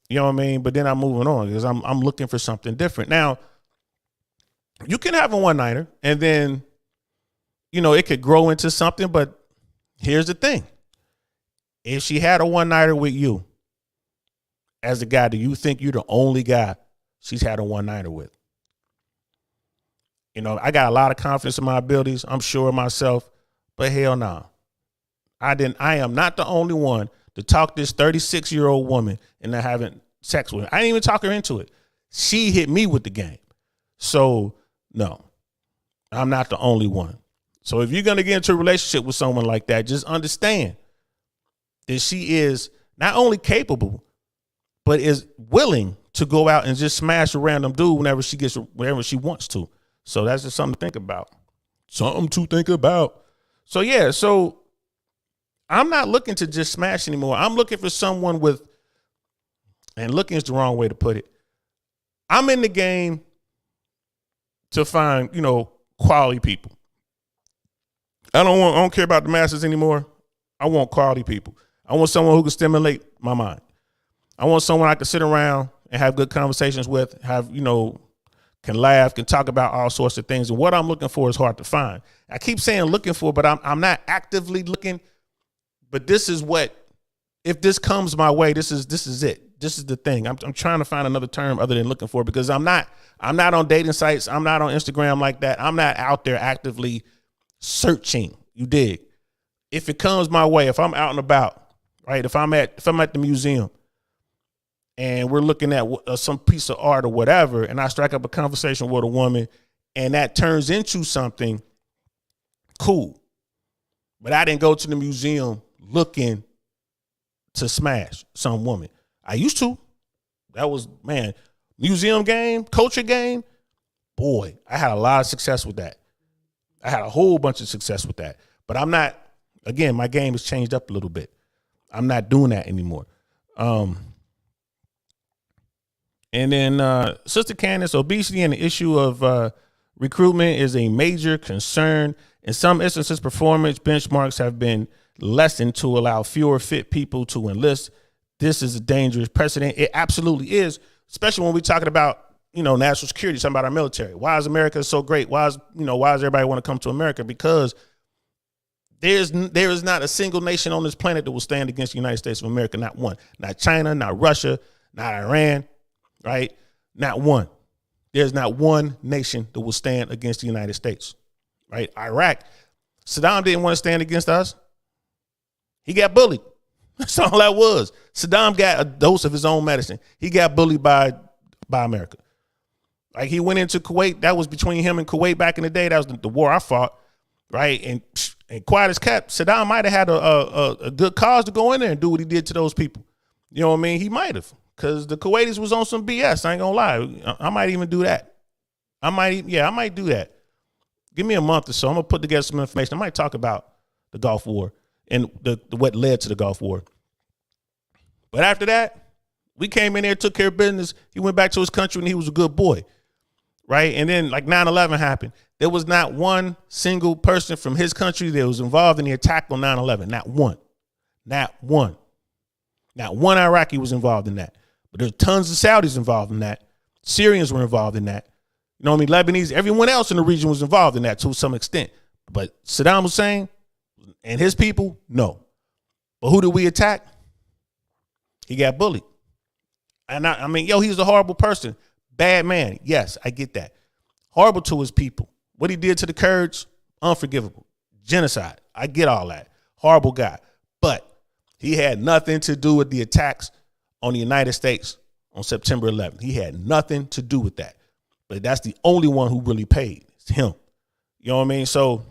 You know what I mean? But then I'm moving on because I'm looking for something different. Now, you can have a one-nighter and then, it could grow into something. But here's the thing. If she had a one-nighter with you as a guy, do you think you're the only guy she's had a one-nighter with? I got a lot of confidence in my abilities. I'm sure of myself, but hell no. I am not the only one to talk this 36-year-old woman into having sex with her. I didn't even talk her into it. She hit me with the game. So, no, I'm not the only one. So if you're going to get into a relationship with someone like that, just understand that she is not only capable, but is willing to go out and just smash a random dude whenever she wants to. So that's just something to think about. Something to think about. So, yeah, I'm not looking to just smash anymore. I'm looking for someone and looking is the wrong way to put it. I'm in the game to find, quality people. I don't care about the masses anymore. I want quality people. I want someone who can stimulate my mind. I want someone I can sit around and have good conversations with, can laugh, can talk about all sorts of things. And what I'm looking for is hard to find. I keep saying looking for, but I'm not actively looking. But this is if this comes my way, this is it. This is the thing. I'm trying to find another term other than looking for, because I'm not on dating sites. I'm not on Instagram like that. I'm not out there actively searching. You dig? If it comes my way, if I'm out and about, right? If I'm at the museum and we're looking at some piece of art or whatever, and I strike up a conversation with a woman and that turns into something, cool. But I didn't go to the museum looking to smash some woman. I used to. That was, museum game, culture game. Boy, I had a lot of success with that. I had a whole bunch of success with that. But I'm not, again, my game has changed up a little bit. I'm not doing that anymore. And then Sister Candace, obesity and the issue of recruitment is a major concern. In some instances, performance benchmarks have been lessened to allow fewer fit people to enlist. This is a dangerous precedent. It absolutely is, especially when we're talking about, national security, talking about our military. Why is America so great? Why does everybody want to come to America? Because there is not a single nation on this planet that will stand against the United States of America. Not one. Not China, not Russia, not Iran, right? Not one. There's not one nation that will stand against the United States, right? Iraq, Saddam didn't want to stand against us. He got bullied. That's all that was. Saddam got a dose of his own medicine. He got bullied by America. Like, he went into Kuwait. That was between him and Kuwait back in the day. That was the war I fought, right? And quiet as kept, Saddam might have had a good cause to go in there and do what he did to those people. You know what I mean? He might have, because the Kuwaitis was on some BS. I ain't gonna lie. I might even do that. I might do that. Give me a month or so. I'm gonna put together some information. I might talk about the Gulf War and what led to the Gulf War. But after that, we came in there, took care of business. He went back to his country and he was a good boy, right? And then 9/11 happened. There was not one single person from his country that was involved in the attack on 9/11. Not one. Not one. Not one Iraqi was involved in that. But there's tons of Saudis involved in that. Syrians were involved in that. You know what I mean? Lebanese, everyone else in the region was involved in that to some extent. But Saddam Hussein and his people, no. But who did we attack? He got bullied. And he was a horrible person. Bad man. Yes, I get that. Horrible to his people. What he did to the Kurds, unforgivable. Genocide. I get all that. Horrible guy. But he had nothing to do with the attacks on the United States on September 11th. He had nothing to do with that. But that's the only one who really paid. It's him. You know what I mean? So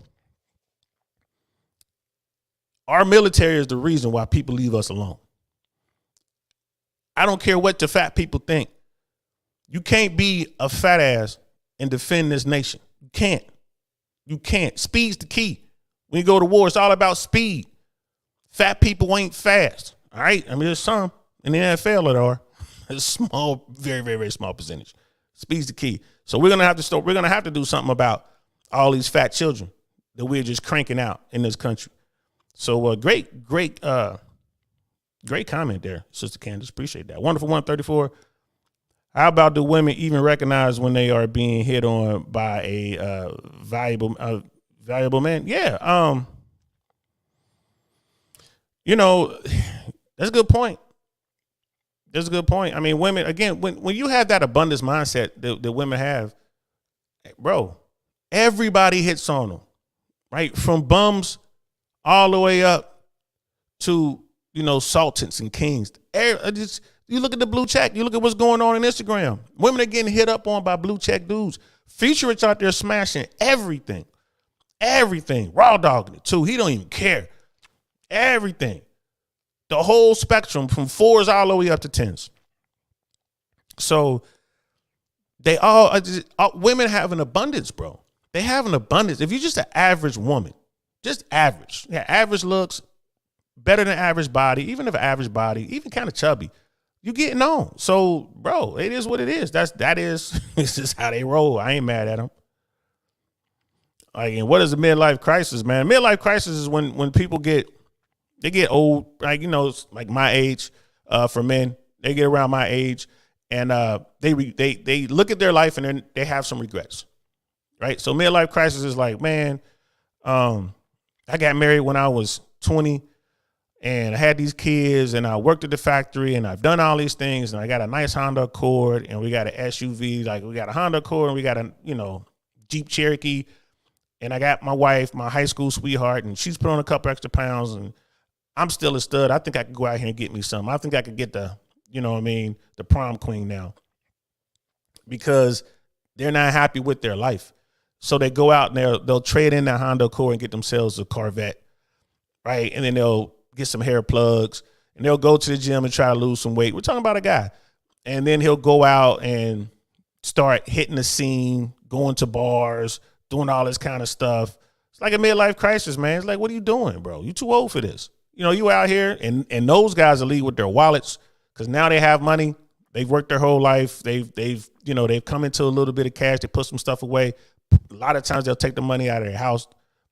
our military is the reason why people leave us alone. I don't care what the fat people think. You can't be a fat ass and defend this nation. You can't. You can't. Speed's the key. When you go to war, it's all about speed. Fat people ain't fast. All right? There's some in the NFL that are. It's a small, very, very, very small percentage. Speed's the key. So we're gonna have to do something about all these fat children that we're just cranking out in this country. So great comment there, Sister Candace. Appreciate that. Wonderful 134. How about do women even recognize when they are being hit on by a valuable man? Yeah. That's a good point. That's a good point. I mean, women, again, when you have that abundance mindset that women have, bro, everybody hits on them, right? From bums all the way up to, sultans and kings. You look at the blue check. You look at what's going on Instagram. Women are getting hit up on by blue check dudes. Future's out there smashing everything. Raw dogging it, too. He don't even care. Everything. The whole spectrum from 4s all the way up to 10s. So they all women have an abundance, bro. They have an abundance. If you're just an average woman, just average. Yeah, average looks, better than average body, even if an average body, even kind of chubby, you getting on. So, bro, it is what it is. This is how they roll. I ain't mad at them. Like, and what is a midlife crisis, man? Midlife crisis is when people get old, like, like my age, for men. They get around my age, and they look at their life and then they have some regrets, right? So midlife crisis is like, man, I got married when I was 20, and I had these kids, and I worked at the factory, and I've done all these things, and I got a nice Honda Accord, and we got an SUV, like we got a Honda Accord, and we got a Jeep Cherokee, and I got my wife, my high school sweetheart, and she's put on a couple extra pounds, and I'm still a stud. I think I could go out here and get me some. I think I could get the prom queen now, because they're not happy with their life. So they go out and they'll trade in that Honda Accord and get themselves a Corvette, right? And then they'll get some hair plugs, and they'll go to the gym and try to lose some weight. We're talking about a guy. And then he'll go out and start hitting the scene, going to bars, doing all this kind of stuff. It's like a midlife crisis, man. It's like, what are you doing, bro? You too old for this. You out here, and those guys will lead with their wallets, because now they have money. They've worked their whole life. They've come into a little bit of cash. They put some stuff away. A lot of times they'll take the money out of their house.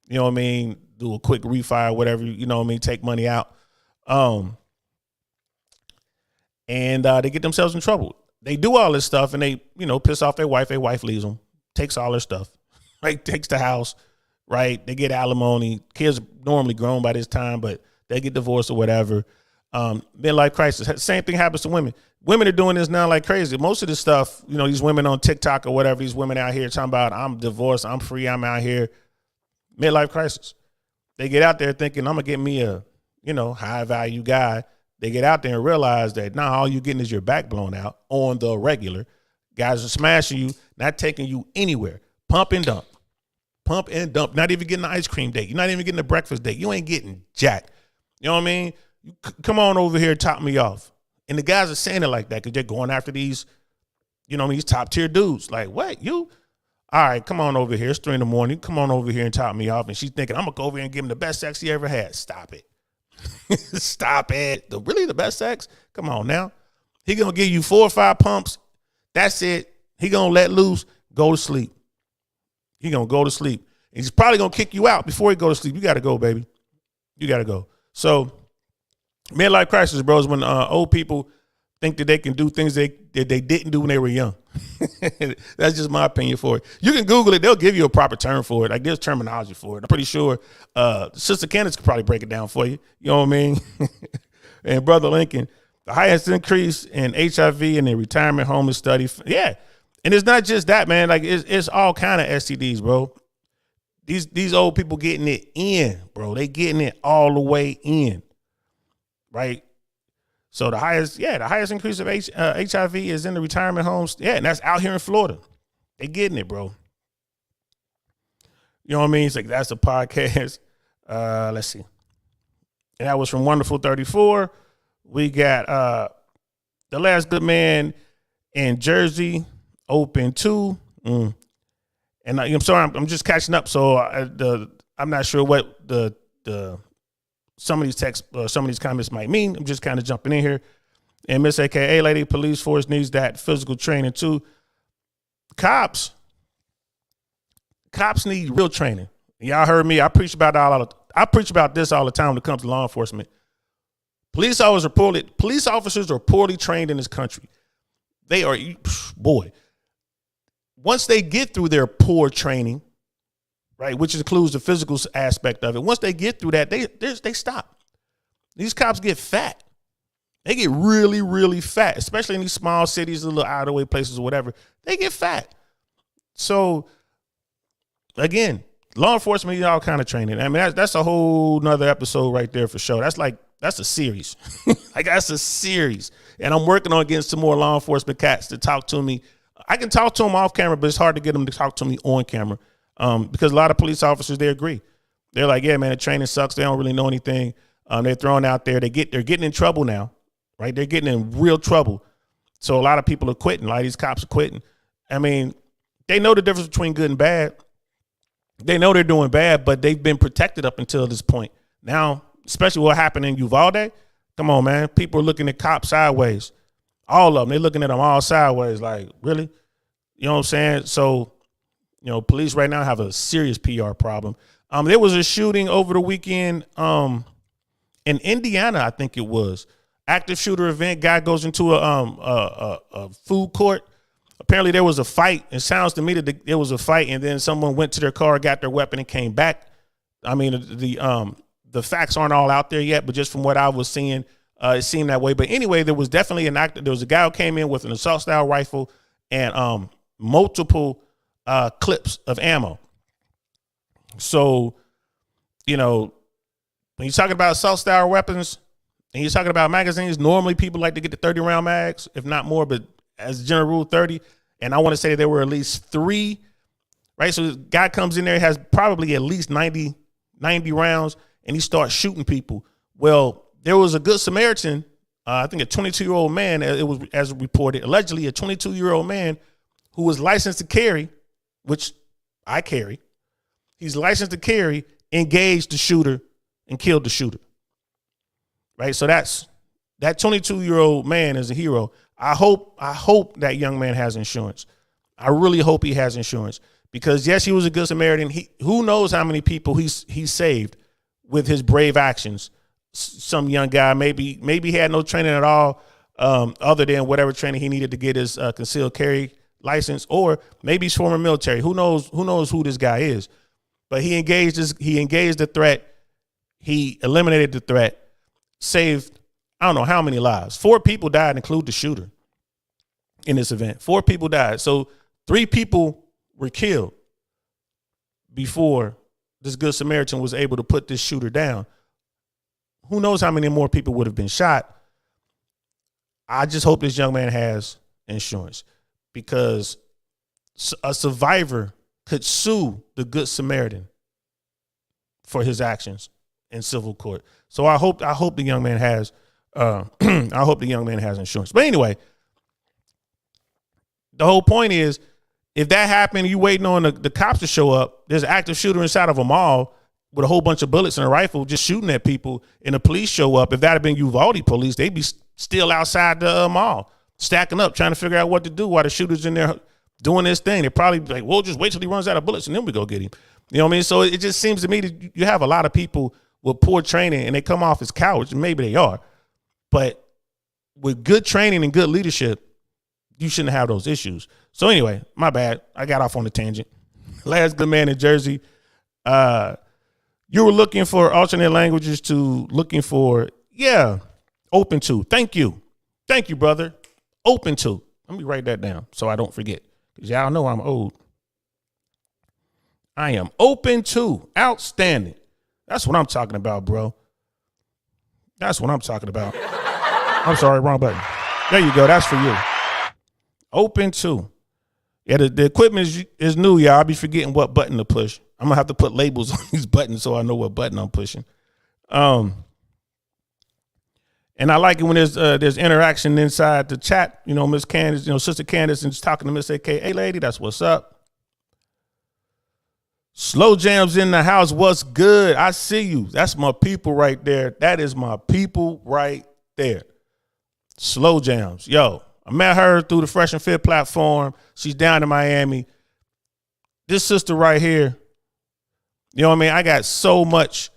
Do a quick refi or whatever. Take money out. And they get themselves in trouble. They do all this stuff, and they piss off their wife. Their wife leaves them, takes all their stuff, right? Takes the house, right? They get alimony. Kids are normally grown by this time, but they get divorced or whatever. Midlife crisis. Same thing happens to women. Women are doing this now like crazy. Most of this stuff, these women on TikTok or whatever, these women out here talking about, I'm divorced, I'm free, I'm out here. Midlife crisis. They get out there thinking, I'm going to get me a, high value guy. They get out there and realize that all you're getting is your back blown out on the regular. Guys are smashing you, not taking you anywhere. Pump and dump. Not even getting the ice cream date. You're not even getting the breakfast date. You ain't getting jack. You know what I mean? Come on over here, top me off. And the guys are saying it like that because they're going after these, these top tier dudes. Like, what? You? All right, come on over here. It's 3 a.m. Come on over here and top me off. And she's thinking, I'm going to go over here and give him the best sex he ever had. Stop it. Stop it. Really the best sex? Come on now. He going to give you 4 or 5 pumps. That's it. He going to let loose, go to sleep. He going to go to sleep. And he's probably going to kick you out before he go to sleep. You got to go, baby. You got to go. So midlife crisis, bro, is when old people think that they can do things that they didn't do when they were young. That's just my opinion for it. You can Google it. They'll give you a proper term for it. Like, there's terminology for it. I'm pretty sure Sister Candace could probably break it down for you. You know what I mean? And Brother Lincoln, the highest increase in HIV in the retirement home study. Yeah. And it's not just that, man. Like, it's all kind of STDs, bro. These old people getting it in, bro. They getting it all the way in, right? So the highest increase of HIV is in the retirement homes. Yeah, and that's out here in Florida. They getting it, bro. You know what I mean? It's like, that's a podcast. Let's see. And that was from Wonderful 34. We got The Last Good Man in Jersey, open 2. And I'm sorry, I'm just catching up. So I'm not sure what the some of these texts, some of these comments might mean. I'm just kind of jumping in here. And Miss AKA Lady, police force needs that physical training too. Cops need real training. Y'all heard me. I preach about I preach about this all the time when it comes to law enforcement. Police officers are poorly trained in this country. They are, boy, once they get through their poor training, right, which includes the physical aspect of it, once they get through that, they stop. These cops get fat. They get really, really fat, especially in these small cities, the little out of the way places or whatever. They get fat. So, again, law enforcement need all kind of training. I mean, that's a whole nother episode right there for sure. That's a series. Like, that's a series. And I'm working on getting some more law enforcement cats to talk to me. I can talk to them off camera, but it's hard to get them to talk to me on camera because a lot of police officers, they agree. They're like, yeah, man, the training sucks. They don't really know anything. They're thrown out there. They're getting in trouble now, right? They're getting in real trouble. So a lot of people are quitting. A lot of these cops are quitting. I mean, they know the difference between good and bad. They know they're doing bad, but they've been protected up until this point. Now, especially what happened in Uvalde, come on, man. People are looking at cops sideways. All of them. They're looking at them all sideways like, really? You know what I'm saying? So, police right now have a serious PR problem. There was a shooting over the weekend in Indiana, I think it was. Active shooter event. Guy goes into a food court. Apparently there was a fight. It sounds to me that there was a fight, and then someone went to their car, got their weapon, and came back. I mean, the facts aren't all out there yet, but just from what I was seeing, it seemed that way. But anyway, there was definitely there was a guy who came in with an assault style rifle and multiple clips of ammo. So, when you're talking about assault style weapons and you're talking about magazines, normally people like to get the 30 round mags, if not more, but as a general rule, 30. And I want to say there were at least 3, right? So the guy comes in there, has probably at least 90 rounds, and he starts shooting people. Well, there was a Good Samaritan, I think a 22-year-old man, it was as reported, allegedly a 22-year-old man who was licensed to carry, which I carry. He's licensed to carry, engaged the shooter, and killed the shooter. Right? So that 22-year-old man is a hero. I hope that young man has insurance. I really hope he has insurance because, yes, he was a Good Samaritan. Who knows how many people he saved with his brave actions. Some young guy, maybe he had no training at all other than whatever training he needed to get his concealed carry license, or maybe he's former military. Who knows who this guy is? But he engaged the threat. He eliminated the threat, saved, I don't know how many lives. 4 people died, including the shooter in this event. 4 people died. So 3 people were killed before this Good Samaritan was able to put this shooter down. Who knows how many more people would have been shot? I just hope this young man has insurance because a survivor could sue the Good Samaritan for his actions in civil court. So I hope the young man has insurance. But anyway, the whole point is, if that happened, you waiting on the cops to show up, there's an active shooter inside of a mall with a whole bunch of bullets and a rifle just shooting at people, and the police show up. If that had been Uvalde police, they'd be still outside the mall, stacking up, trying to figure out what to do while the shooter's in there doing this thing. They're probably like, well, just wait till he runs out of bullets and then we go get him. You know what I mean? So it just seems to me that you have a lot of people with poor training and they come off as cowards, and maybe they are. But with good training and good leadership, you shouldn't have those issues. So anyway, my bad. I got off on a tangent. Last good man in Jersey. You were looking for alternate languages to looking for, open to. Thank you. Thank you, brother. Open to. Let me write that down so I don't forget. Because y'all know I'm old. I am open to. Outstanding. That's what I'm talking about, bro. That's what I'm talking about. I'm sorry, wrong button. There you go. That's for you. Open to. Yeah, the equipment is new, y'all. I'll be forgetting what button to push. I'm going to have to put labels on these buttons so I know what button I'm pushing. And I like it when there's interaction inside the chat. You know, Miss Candace, Sister Candace, and just talking to Miss AK. Hey, lady, that's what's up. Slow Jams in the house. What's good? I see you. That's my people right there. That is my people right there. Slow Jams. Yo, I met her through the Fresh and Fit platform. She's down in Miami. This sister right here, you know what I mean? I got so much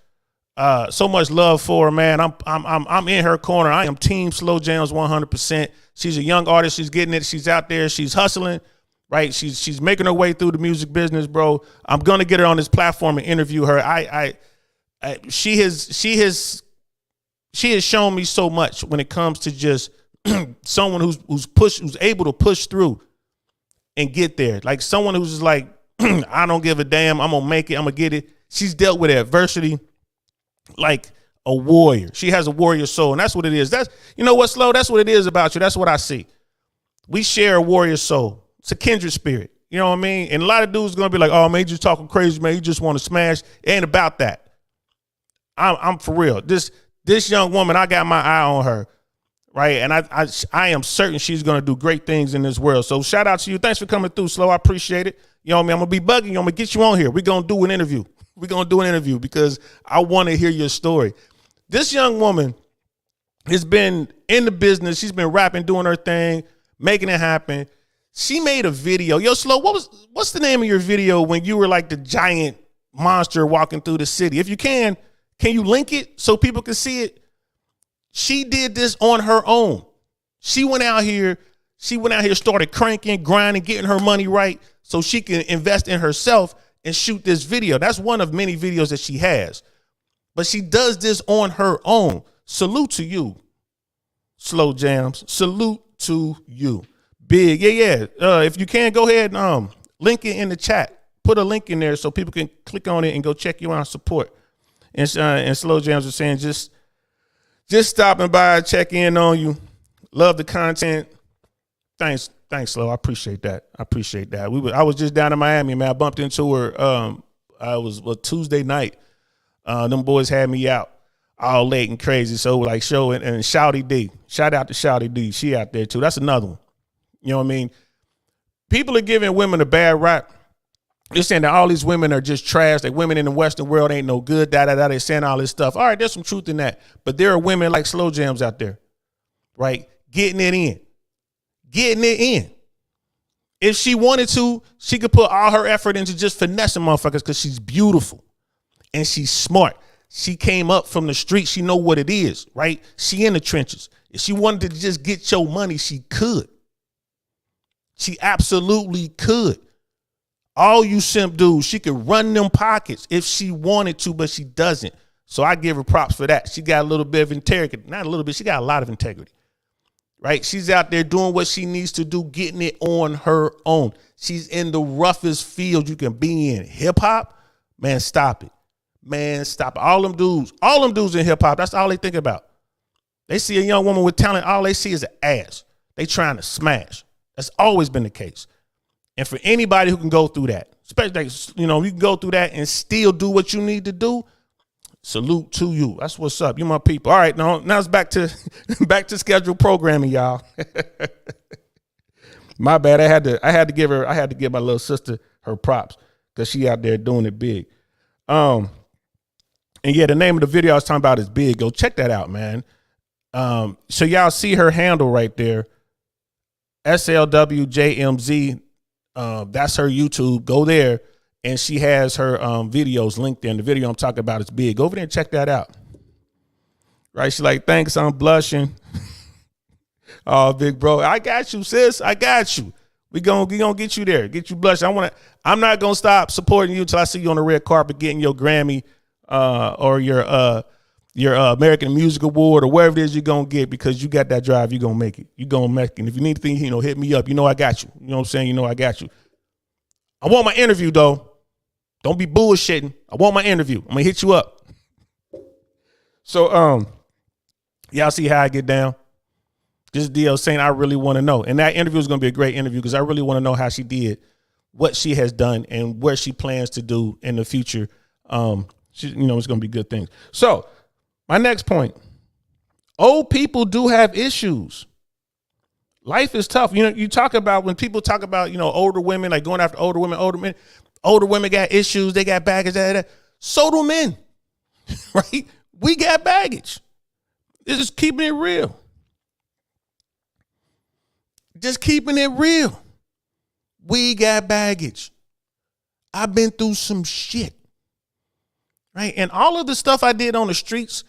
So much love for her, man. I'm in her corner. I am team Slow Jams 100%. She's a young artist. She's getting it. She's out there. She's hustling, right? She's making her way through the music business, bro. I'm gonna get her on this platform and interview her. She has shown me so much when it comes to just someone who's able to push through and get there. Like someone who's just like, I don't give a damn. I'm gonna make it. I'm gonna get it. She's dealt with adversity like a warrior. She has a warrior soul, and that's what it is. That's, you know what, Slow? That's what it is about you. That's what I see. We share a warrior soul. It's a kindred spirit. You know what I mean? And a lot of dudes gonna be like, "Oh man, you just talking crazy, man. You just want to smash." It ain't about that. I'm for real. This young woman, I got my eye on her, right? And I am certain she's gonna do great things in this world. So shout out to you. Thanks for coming through, Slow. I appreciate it. You know what I mean? I'm gonna be bugging you. I'm gonna get you on here. We're gonna do an interview. We're going to do an interview because I want to hear your story. This young woman has been in the business. She's been rapping, doing her thing, making it happen. She made a video. Yo, Slow, what's the name of your video when you were like the giant monster walking through the city? If you can you link it so people can see it? She did this on her own. She went out here, started cranking, grinding, getting her money right so she can invest in herself and shoot this video. That's one of many videos that she has. But she does this on her own. Salute to you, Slow Jams. Salute to you. Big. Yeah. If you can, go ahead and link it in the chat. Put a link in there so people can click on it and go check you out and support. And Slow Jams was saying just stopping by, check in on you. Love the content. Thanks, Slow. I appreciate that. I was just down in Miami, man. I bumped into her. I was Tuesday night. Them boys had me out all late and crazy. So like showing and Shouty D. Shout out to Shouty D. She out there too. That's another one. You know what I mean? People are giving women a bad rap. They're saying that all these women are just trash. That women in the Western world ain't no good. They're saying all this stuff. All right, there's some truth in that. But there are women like Slow Jams out there, right? Getting it in. If she wanted to, she could put all her effort into just finessing motherfuckers because she's beautiful and she's smart. She came up from the street. She know what it is, right? She in the trenches. If she wanted to just get your money, she could. She absolutely could. All you simp dudes, she could run them pockets if she wanted to, but she doesn't. So I give her props for that. She got a little bit of integrity. Not a little bit. She got a lot of integrity. Right? She's out there doing what she needs to do, getting it on her own. She's in the roughest field you can be in. Hip hop, man, stop it. Man, stop it. All them dudes in hip hop, that's all they think about. They see a young woman with talent, all they see is an ass. They trying to smash. That's always been the case. And for anybody who can go through that, especially, you can go through that and still do what you need to do, salute to you. That's what's up. You my people. All right, now it's back to scheduled programming, y'all. My bad. I had to give my little sister her props because she out there doing it big. And yeah, the name of the video I was talking about is Big. Go check that out, man. So y'all see her handle right there. SLWJMZ. That's her YouTube. Go there. And she has her videos linked there. And the video I'm talking about is Big. Go over there and check that out. Right? She's like, thanks, I'm blushing. Oh, big bro. I got you, sis. I got you. We gonna get you there. Get you blushing. I'm not gonna stop supporting you until I see you on the red carpet getting your Grammy or your American Music Award or wherever it is you're gonna get, because you got that drive. You're gonna make it. You're gonna make it. And if you need anything, hit me up. I got you. You know what I'm saying? I got you. I want my interview though. Don't be bullshitting. I want my interview. I'm gonna hit you up. So y'all see how I get down? This DL saying I really want to know. And that interview is gonna be a great interview because I really want to know how she did, what she has done, and where she plans to do in the future. It's gonna be good things. So my next point. Old people do have issues. Life is tough. You talk about when people talk about, older women, like going after older women got issues. They got baggage. So do men, right? We got baggage. It's just keeping it real. Just keeping it real. We got baggage. I've been through some shit, right? And all of the stuff I did on the streets,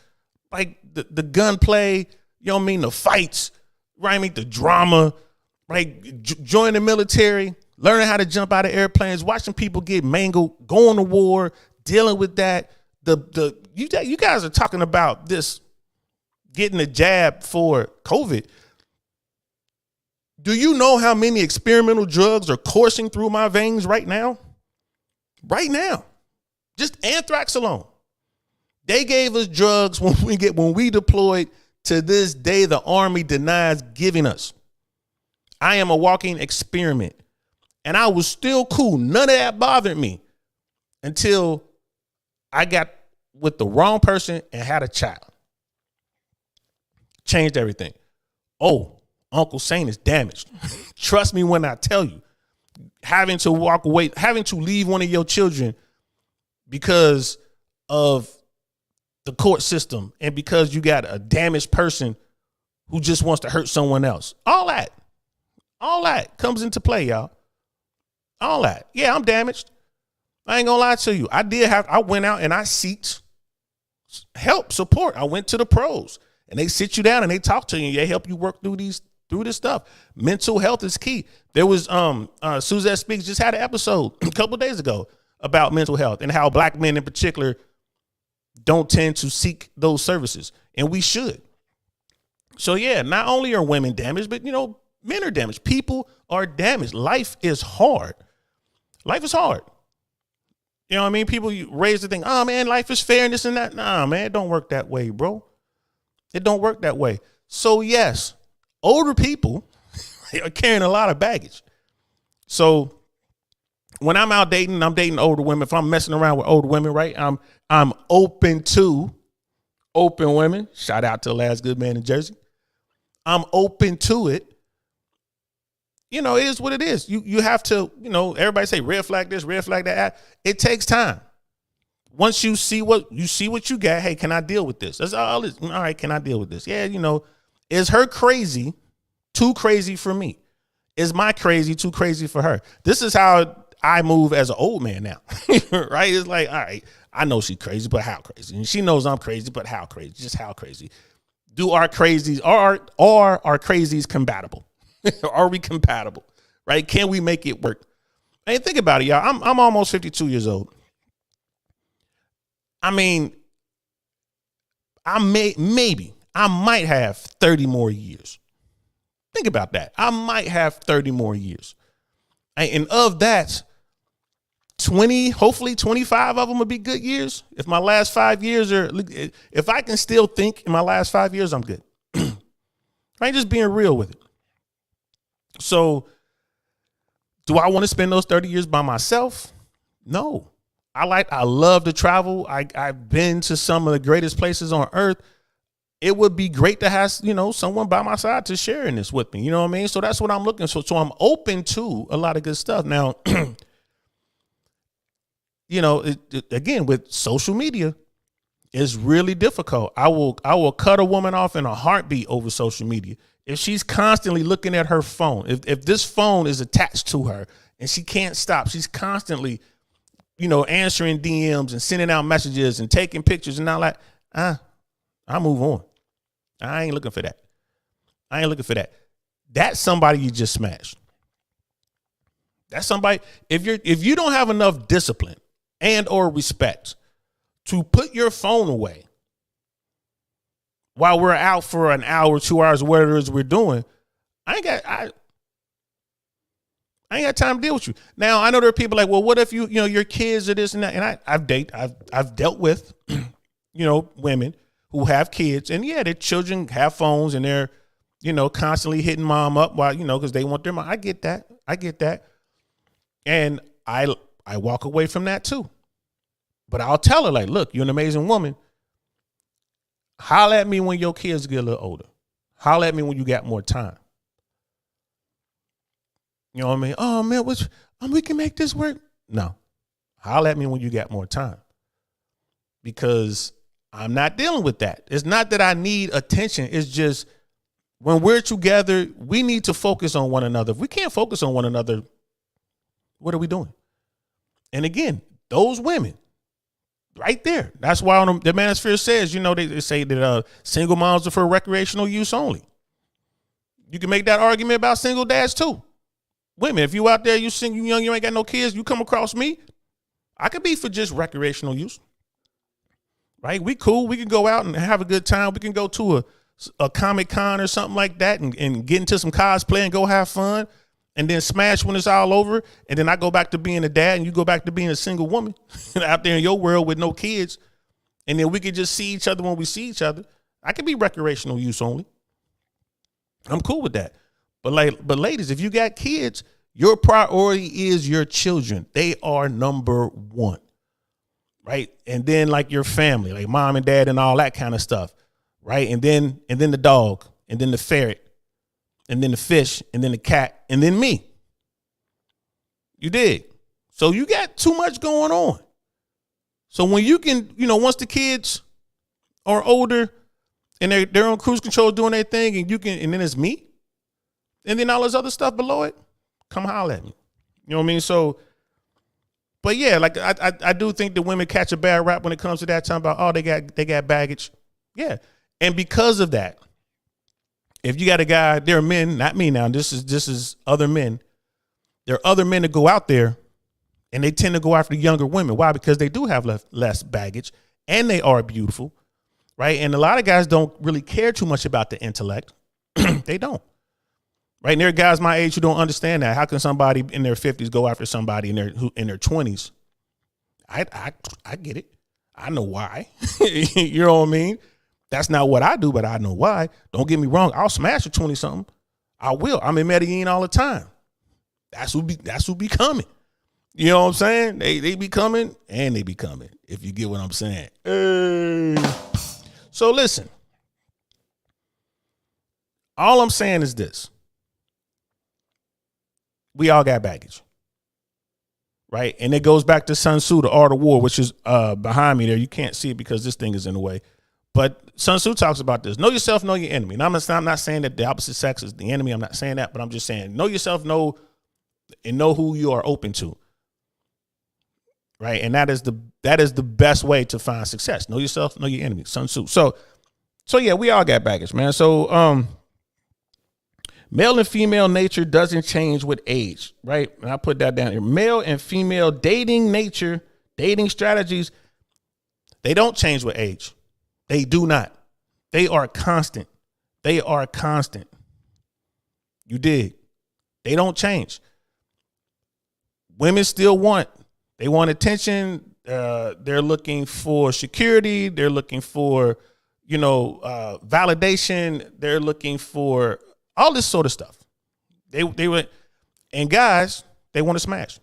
like the gunplay, you know what I mean, the fights, right? I mean, the drama, like join the military, learning how to jump out of airplanes, watching people get mangled, going to war, dealing with that. You guys are talking about this, getting a jab for COVID. Do you know how many experimental drugs are coursing through my veins right now? Right now. Just anthrax alone. They gave us drugs when we deployed. To this day, the Army denies giving us. I am a walking experiment. And I was still cool. None of that bothered me until I got with the wrong person and had a child. Changed everything. Oh, Uncle Saint is damaged. Trust me when I tell you. Having to walk away, having to leave one of your children because of the court system and because you got a damaged person who just wants to hurt someone else. All that comes into play, y'all. All that. Yeah, I'm damaged. I ain't gonna lie to you. I went out and I sought help, support. I went to the pros and they sit you down and they talk to you and they help you work through this stuff. Mental health is key. There was Suzette Speaks just had an episode a couple of days ago about mental health and how black men in particular don't tend to seek those services, and we should. So yeah, not only are women damaged, but men are damaged. People are damaged. Life is hard. Life is hard. You know what I mean? People raise the thing, oh man, life is fair and this and that. Nah, man, it don't work that way, bro. It don't work that way. So yes, older people are carrying a lot of baggage. So when I'm out dating, I'm dating older women. If I'm messing around with older women, right? I'm open to open women. Shout out to the last good man in Jersey. I'm open to it. It is what it is. You have to, everybody say red flag this, red flag that. It takes time. Once you see what you got, hey, can I deal with this? That's all it is. All right, can I deal with this? Yeah, is her crazy too crazy for me? Is my crazy too crazy for her? This is how I move as an old man now, right? It's like, all right, I know she's crazy, but how crazy? And she knows I'm crazy, but how crazy? Just how crazy? Are our crazies compatible? Are we compatible? Right? Can we make it work? And think about it, y'all. I'm almost 52 years old. I mean, I might have 30 more years. Think about that. I might have 30 more years. And of that, 20, hopefully 25 of them will be good years. If my last 5 years if I can still think in my last 5 years, I'm good. Right? Just being real with it. So do I want to spend those 30 years by myself? No. I love to travel. I've been to some of the greatest places on earth. It would be great to have, someone by my side to share in this with me. You know what I mean? So that's what I'm looking for. So I'm open to a lot of good stuff. Now, again, with social media, it's really difficult. I will cut a woman off in a heartbeat over social media. If she's constantly looking at her phone, if this phone is attached to her and she can't stop, she's constantly, answering DMs and sending out messages and taking pictures and all that, I move on. I ain't looking for that. That's somebody you just smashed. That's somebody, if you don't have enough discipline and or respect to put your phone away while we're out for an hour, 2 hours, whatever it is we're doing, I ain't got time to deal with you. Now, I know there are people like, well, what if your kids are this and that? And I've dealt with, women who have kids, and yeah, their children have phones and they're, constantly hitting mom up while, because they want their mom. I get that. And I walk away from that too. But I'll tell her, like, look, you're an amazing woman. Holler at me when your kids get a little older. Holler at me when you got more time. You know what I mean? Oh man, we can make this work. No. Holler at me when you got more time. Because I'm not dealing with that. It's not that I need attention. It's just when we're together, we need to focus on one another. If we can't focus on one another, what are we doing? And again, those women Right there. That's why on the manosphere says, they say that single moms are for recreational use only. You can make that argument about single dads too. Women, if you out there, you single, you young, you ain't got no kids, you come across me, I could be for just recreational use. Right? We cool. We can go out and have a good time. We can go to a Comic Con or something like that and get into some cosplay and go have fun and then smash when it's all over. And then I go back to being a dad and you go back to being a single woman out there in your world with no kids. And then we can just see each other when we see each other. I can be recreational use only. I'm cool with that. But ladies, if you got kids, your priority is your children. They are number one. Right. And then like your family, like mom and dad and all that kind of stuff. Right. And then the dog and then the ferret and then the fish and then the cat and then me. You dig? So you got too much going on. So when you can, once the kids are older and they're on cruise control doing their thing and then it's me and then all this other stuff below it, come holler at me. You know what I mean? So, but yeah, like I do think that women catch a bad rap when it comes to that time about, they got baggage. Yeah. And because of that, if you got a guy, there are men, not me now, this is other men. There are other men that go out there and they tend to go after younger women. Why? Because they do have less baggage and they are beautiful. Right. And a lot of guys don't really care too much about the intellect. They don't. Right. And there are guys my age who don't understand that. How can somebody in their 50s go after somebody in their 20s? I get it. I know why. You know what I mean? That's not what I do, but I know why. Don't get me wrong. I'll smash a 20-something. I will. I'm in Medellin all the time. That's who be coming. You know what I'm saying? They be coming and they be coming, if you get what I'm saying. So listen. All I'm saying is this. We all got baggage. Right? And it goes back to Sun Tzu, the Art of War, which is behind me there. You can't see it because this thing is in the way. But Sun Tzu talks about this. Know yourself, know your enemy. And I'm not saying that the opposite sex is the enemy. I'm not saying that, but I'm just saying know yourself, know who you are open to. Right? And that is the best way to find success. Know yourself, know your enemy. Sun Tzu. So yeah, we all got baggage, man. So male and female nature doesn't change with age, right? And I put that down here. Male and female dating nature, dating strategies, they don't change with age. They do not. They are constant. They are constant. You dig? They don't change. Women still want attention. They're looking for security. They're looking for, validation. They're looking for all this sort of stuff. They went, and guys, they want to smash.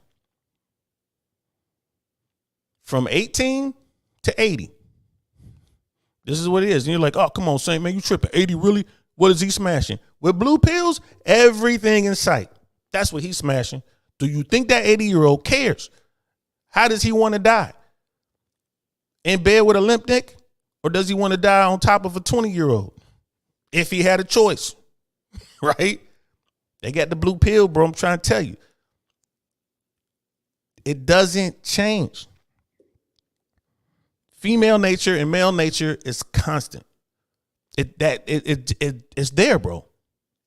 From 18 to 80. This is what it is. And you're like, oh, come on, Saint, man, you tripping. 80, really? What is he smashing? With blue pills, everything in sight. That's what he's smashing. Do you think that 80-year-old cares? How does he want to die? In bed with a limp dick? Or does he want to die on top of a 20-year-old? If he had a choice. Right? They got the blue pill, bro. I'm trying to tell you. It doesn't change. Female nature and male nature is constant. It's there, bro.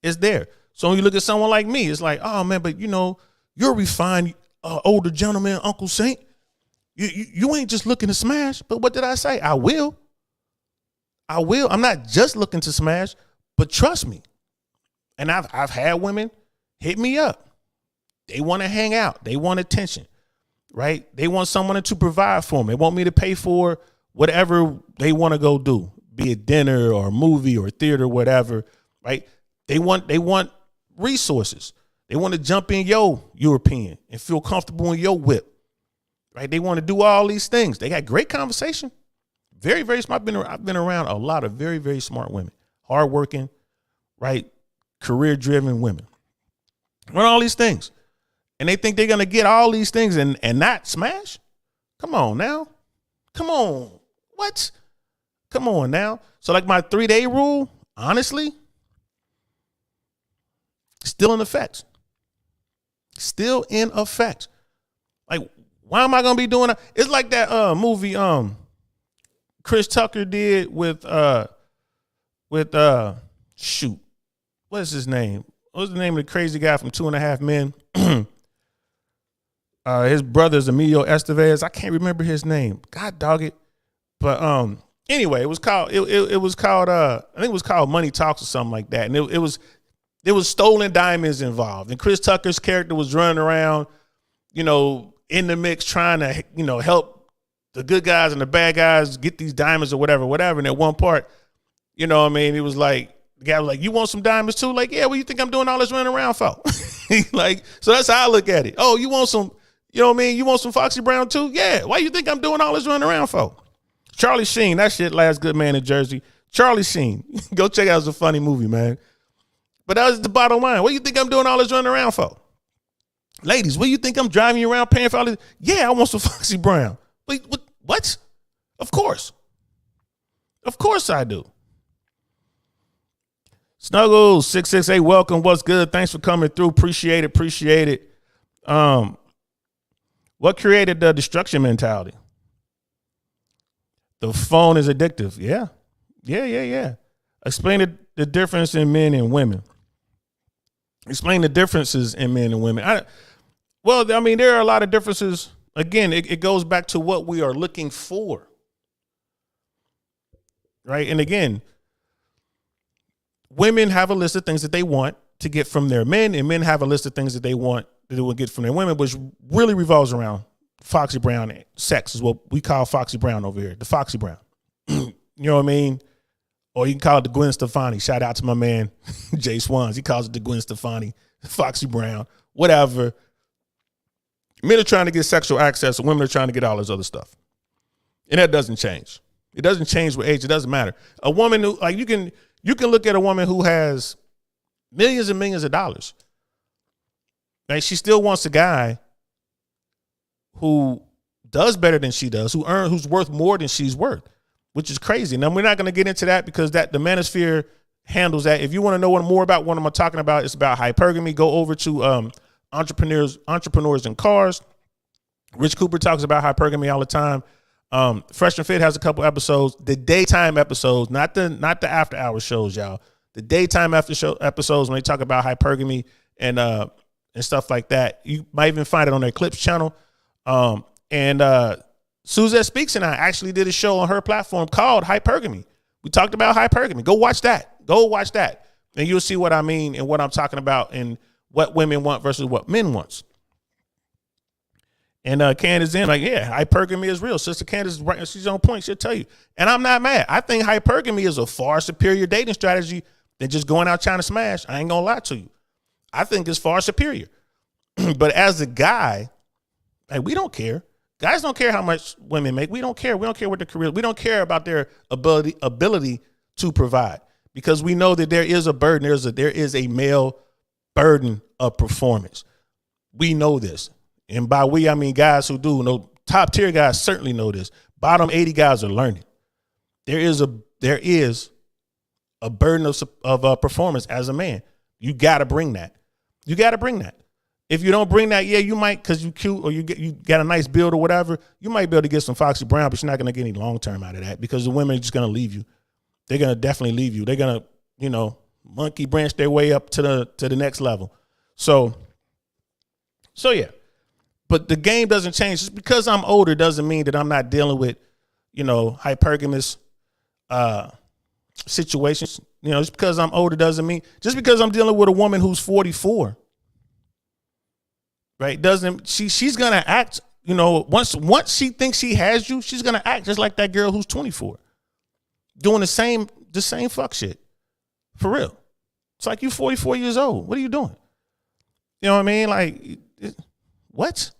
It's there. So when you look at someone like me, it's like, oh man, but you're a refined older gentleman, Uncle Saint. You ain't just looking to smash. But what did I say? I will. I'm not just looking to smash, but trust me. And I've had women hit me up. They want to hang out. They want attention. Right? They want someone to provide for them. They want me to pay for whatever they want to go do, be it dinner or a movie or theater, whatever. Right? They want resources. They want to jump in your European and feel comfortable in your whip. Right? They want to do all these things. They got great conversation. Very, very smart. I've been around a lot of very, very smart women, hardworking, right? Career-driven women. Want all these things. And they think they're going to get all these things and not smash? Come on now. Come on. What? Come on now. So like my 3-day rule, honestly, still in effect. Still in effect. Like, Why am I gonna be doing that? It's like that movie Chris Tucker did with shoot. What's his name? What's the name of the crazy guy from 2.5 Men? His brother's Emilio Estevez. I can't remember his name. God dog it. But anyway, it was called I think it was called Money Talks or something like that. And it was stolen diamonds involved. And Chris Tucker's character was running around, in the mix trying to, help the good guys and the bad guys get these diamonds or whatever. And at one part, it was like, the guy was like, you want some diamonds too? Like, yeah, what you think I'm doing all this running around for? So that's how I look at it. Oh, you want some, you want some Foxy Brown too? Yeah. Why you think I'm doing all this running around for? Charlie Sheen, that shit, Last Good Man in Jersey. Charlie Sheen. Go check out. It's a funny movie, man. But that was the bottom line. What do you think I'm doing all this running around for? Ladies, what do you think I'm driving you around paying for all this? Yeah, I want some Foxy Brown. Wait, what? Of course. Of course I do. Snuggles 668, welcome. What's good? Thanks for coming through. Appreciate it. What created the destruction mentality? The phone is addictive. Yeah. Explain the difference in men and women. Explain the differences in men and women. There are a lot of differences. Again, it goes back to what we are looking for. Right? And again, women have a list of things that they want to get from their men, and men have a list of things that they want that they will get from their women, which really revolves around Foxy Brown. Sex is what we call Foxy Brown over here, the Foxy Brown. You know what I mean? Or you can call it the Gwen Stefani. Shout out to my man, Jay Swans. He calls it the Gwen Stefani, Foxy Brown, whatever. Men are trying to get sexual access, and women are trying to get all this other stuff. And that doesn't change. It doesn't change with age. It doesn't matter. A woman who, like, you can look at a woman who has millions and millions of dollars. Like, she still wants a guy who does better than she does, who's worth more than she's worth, which is crazy. Now, we're not going to get into that because the manosphere handles that. If you want to know more about what I'm talking about, it's about hypergamy. Go over to Entrepreneurs in Cars. Rich Cooper talks about hypergamy all the time. Fresh and Fit has a couple episodes, the daytime episodes, not the after hour shows, y'all. The daytime episodes when they talk about hypergamy and stuff like that. You might even find it on their Clips channel. Suzette Speaks and I actually did a show on her platform called Hypergamy. We talked about hypergamy. Go watch that. And you'll see what I mean and what I'm talking about and what women want versus what men wants. And Candace in like, yeah, hypergamy is real. Sister Candace is right. She's on point. She'll tell you. And I'm not mad. I think hypergamy is a far superior dating strategy than just going out trying to smash. I ain't gonna lie to you. I think it's far superior. But as a guy, like, we don't care. Guys don't care how much women make. We don't care. We don't care what their career. We don't care about their ability to provide, because we know that there is a burden. There is a male burden of performance. We know this. And by we, I mean guys who do know. Top tier guys certainly know this. Bottom 80 guys are learning. There is a burden of performance as a man. You got to bring that. If you don't bring that, yeah, you might, because you cute or you got a nice build or whatever, you might be able to get some Foxy Brown, but you're not going to get any long term out of that, because the women are just going to leave you. They're going to definitely leave you. They're going to, monkey branch their way up to the next level. So yeah. But the game doesn't change. Just because I'm older doesn't mean that I'm not dealing with, hypergamous situations. Just because I'm older doesn't mean, just because I'm dealing with a woman who's 44, right? She's gonna act, once she thinks she has you, she's gonna act just like that girl who's 24, doing the same fuck shit. For real. It's like, you 44 years old. What are you doing? You know what I mean? Like, what?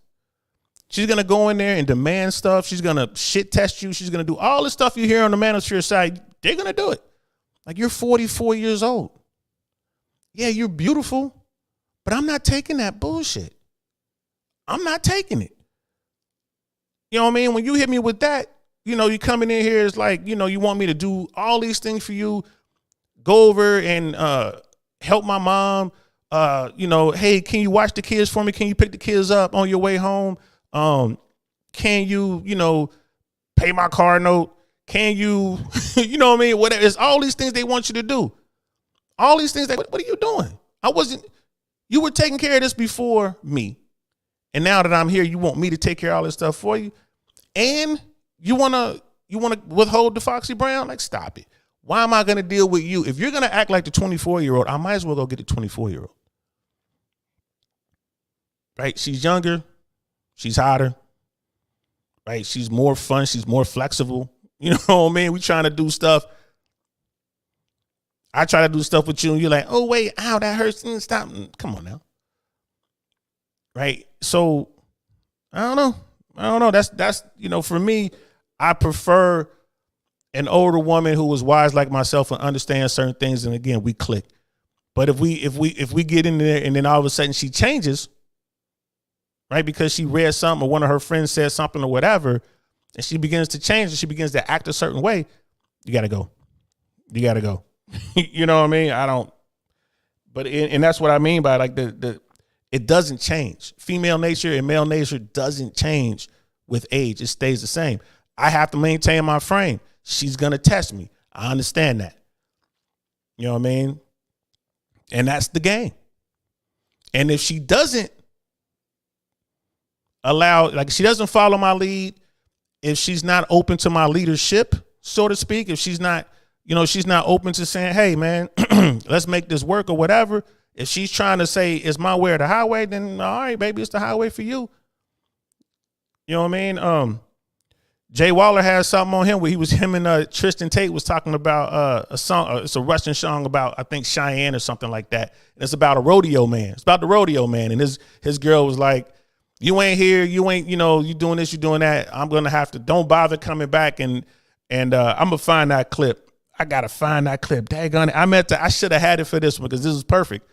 She's going to go in there and demand stuff. She's going to shit test you. She's going to do all the stuff you hear on the manosphere side. They're going to do it. Like, you're 44 years old. Yeah, you're beautiful, but I'm not taking that bullshit. I'm not taking it. You know what I mean? When you hit me with that, you coming in here, it's like, you want me to do all these things for you, go over and help my mom. Hey, can you watch the kids for me? Can you pick the kids up on your way home? Can you, pay my car note? Can you, you know what I mean? Whatever. It's all these things they want you to do. All these things. What are you doing? You were taking care of this before me. And now that I'm here, you want me to take care of all this stuff for you. And you want to withhold the Foxy Brown? Like, stop it. Why am I going to deal with you? If you're going to act like the 24-year-old, I might as well go get the 24-year-old. Right? She's younger. She's hotter. Right? She's more fun. She's more flexible. You know what I mean? We trying to do stuff. I try to do stuff with you and you're like, oh, wait, ow, that hurts. Stop. Come on now. Right? So, I don't know. That's, for me, I prefer an older woman who was wise like myself and understands certain things. And again, we click. But if we get in there and then all of a sudden she changes, right? Because she read something or one of her friends said something or whatever, and she begins to change and she begins to act a certain way, you got to go. You got to go. You know what I mean? And that's what I mean by like it doesn't change. Female nature and male nature doesn't change with age. It stays the same. I have to maintain my frame. She's going to test me. I understand that. You know what I mean? And that's the game. And if she doesn't she doesn't follow my lead, if she's not open to my leadership, so to speak, if she's not, she's not open to saying, hey, man, let's make this work or whatever. If she's trying to say it's my way or the highway, then all right, baby, it's the highway for you. You know what I mean? Jay Waller has something on him where him and Tristan Tate was talking about a song. It's a Russian song about, I think, Cheyenne or something like that. And it's about a rodeo man. It's about the rodeo man. And his girl was like, you ain't here. You ain't, you doing this, you doing that. I'm going to have to, don't bother coming back. And I'm going to find that clip. I got to find that clip. Daggone it. I should have had it for this one because this is perfect.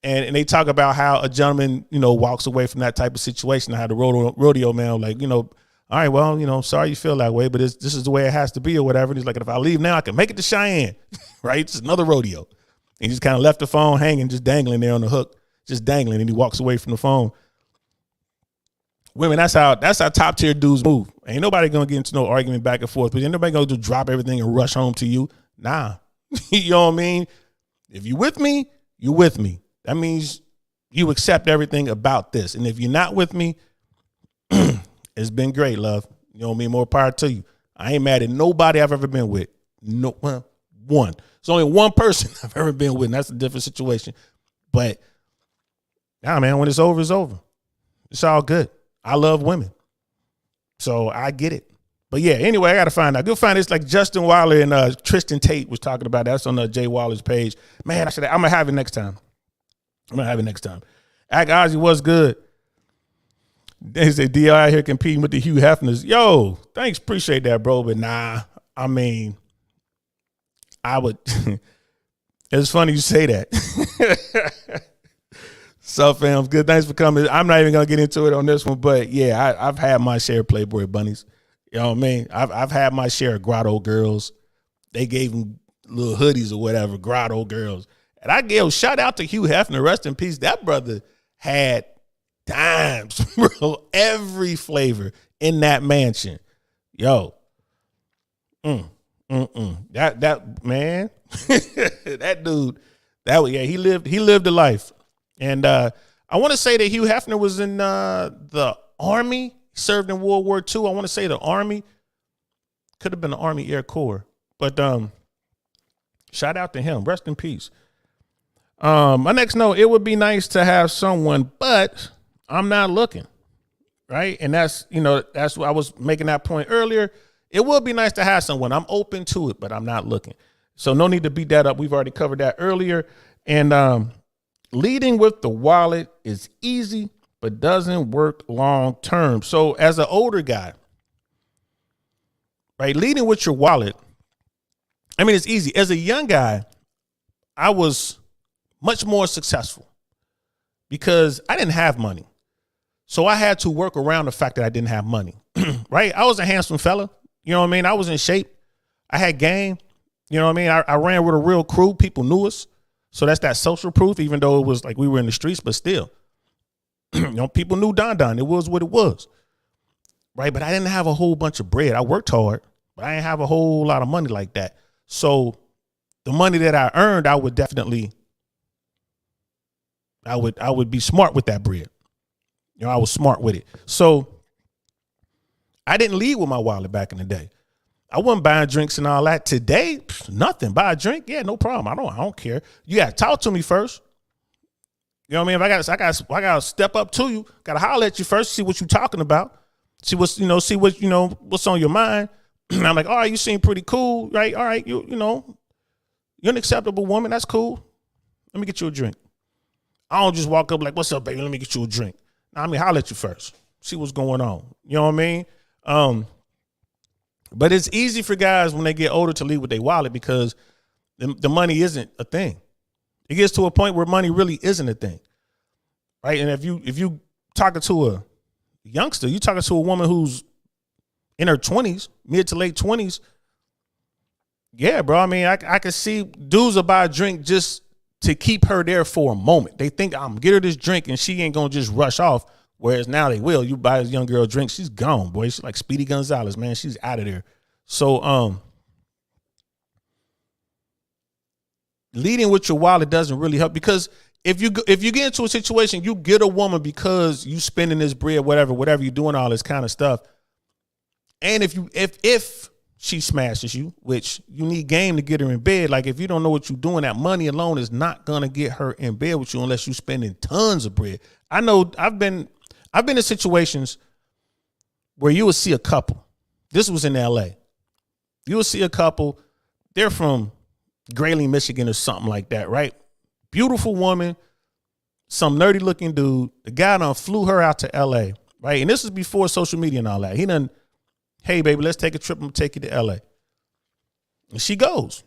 And they talk about how a gentleman, walks away from that type of situation. How the rodeo man, like, all right, well, sorry you feel that way, but this is the way it has to be or whatever. And he's like, if I leave now, I can make it to Cheyenne, right? It's another rodeo. And he just kind of left the phone hanging, just dangling there on the hook, just dangling. And he walks away from the phone. Women, that's how top tier dudes move. Ain't nobody going to get into no argument back and forth, but ain't nobody going to drop everything and rush home to you. Nah, you know what I mean? If you with me, you with me. That means you accept everything about this. And if you're not with me, it's been great, love. You know what I mean? More power to you. I ain't mad at nobody I've ever been with. No, one. It's only one person I've ever been with, and that's a different situation. But, nah, man, when it's over, it's over. It's all good. I love women. So I get it. But, yeah, anyway, I got to find out. Go find this like Justin Waller and Tristan Tate was talking about. That's on Jay Waller's page. Man, I'm going to have it next time. Act Ozzy was good. They say DI out here competing with the Hugh Hefners. Yo, thanks. Appreciate that, bro. But nah, I mean, I would. It's funny you say that. So, fam, good. Thanks for coming. I'm not even going to get into it on this one. But, yeah, I've had my share of Playboy bunnies. You know what I mean? I've had my share of grotto girls. They gave them little hoodies or whatever, grotto girls. And I gave shout out to Hugh Hefner. Rest in peace. That brother had dimes, bro. Every flavor in that mansion. Yo. That man. That dude. He lived a life. And I want to say that Hugh Hefner was in the Army. He served in World War II. I want to say the Army. Could have been the Army Air Corps. But shout out to him. Rest in peace. My next note, it would be nice to have someone, but I'm not looking, right? And that's why I was making that point earlier. It would be nice to have someone. I'm open to it, but I'm not looking. So no need to beat that up. We've already covered that earlier. And leading with the wallet is easy, but doesn't work long term. So as an older guy, right, leading with your wallet, I mean, it's easy. As a young guy, I was much more successful because I didn't have money. So I had to work around the fact that I didn't have money, right? I was a handsome fella. You know what I mean? I was in shape. I had game. You know what I mean? I ran with a real crew. People knew us. So that's that social proof, even though it was like we were in the streets, but still, people knew Don Don. It was what it was. right? But I didn't have a whole bunch of bread. I worked hard, but I didn't have a whole lot of money like that. So the money that I earned, I would definitely, I would be smart with that bread. You know, I was smart with it. So I didn't lead with my wallet back in the day. I wasn't buying drinks and all that. Today, nothing. Buy a drink, yeah, no problem. I don't care. You gotta talk to me first. You know what I mean? If I gotta step up to you, gotta holler at you first, see what you talking about, see what's what's on your mind. I'm like, all right, you seem pretty cool, right? All right, you're an acceptable woman. That's cool. Let me get you a drink. I don't just walk up like, what's up, baby? Let me get you a drink. Nah, I mean, holler at you first. See what's going on. You know what I mean? But it's easy for guys when they get older to lead with their wallet because the money isn't a thing. It gets to a point where money really isn't a thing, right? And if you talking to a youngster, you talking to a woman who's in her 20s, mid to late 20s, yeah, bro. I mean, I can see dudes will buy a drink just to keep her there for a moment. They think I'm gonna get her this drink and she ain't gonna just rush off. Whereas now they will. You buy this young girl a drink, she's gone, boy. She's like Speedy Gonzalez, man. She's out of there. So leading with your wallet doesn't really help because if you get into a situation, you get a woman because you spending this bread, whatever you're doing, all this kind of stuff. And if she smashes you, which you need game to get her in bed. Like if you don't know what you're doing, that money alone is not gonna get her in bed with you unless you're spending tons of bread. I know I've been in situations where you would see a couple. This was in LA. You would see a couple. They're from Grayling, Michigan or something like that, right? Beautiful woman, some nerdy looking dude. The guy done flew her out to LA, right? And this is before social media and all that. He done, hey, baby, let's take a trip. I'm gonna take you to LA. And she goes.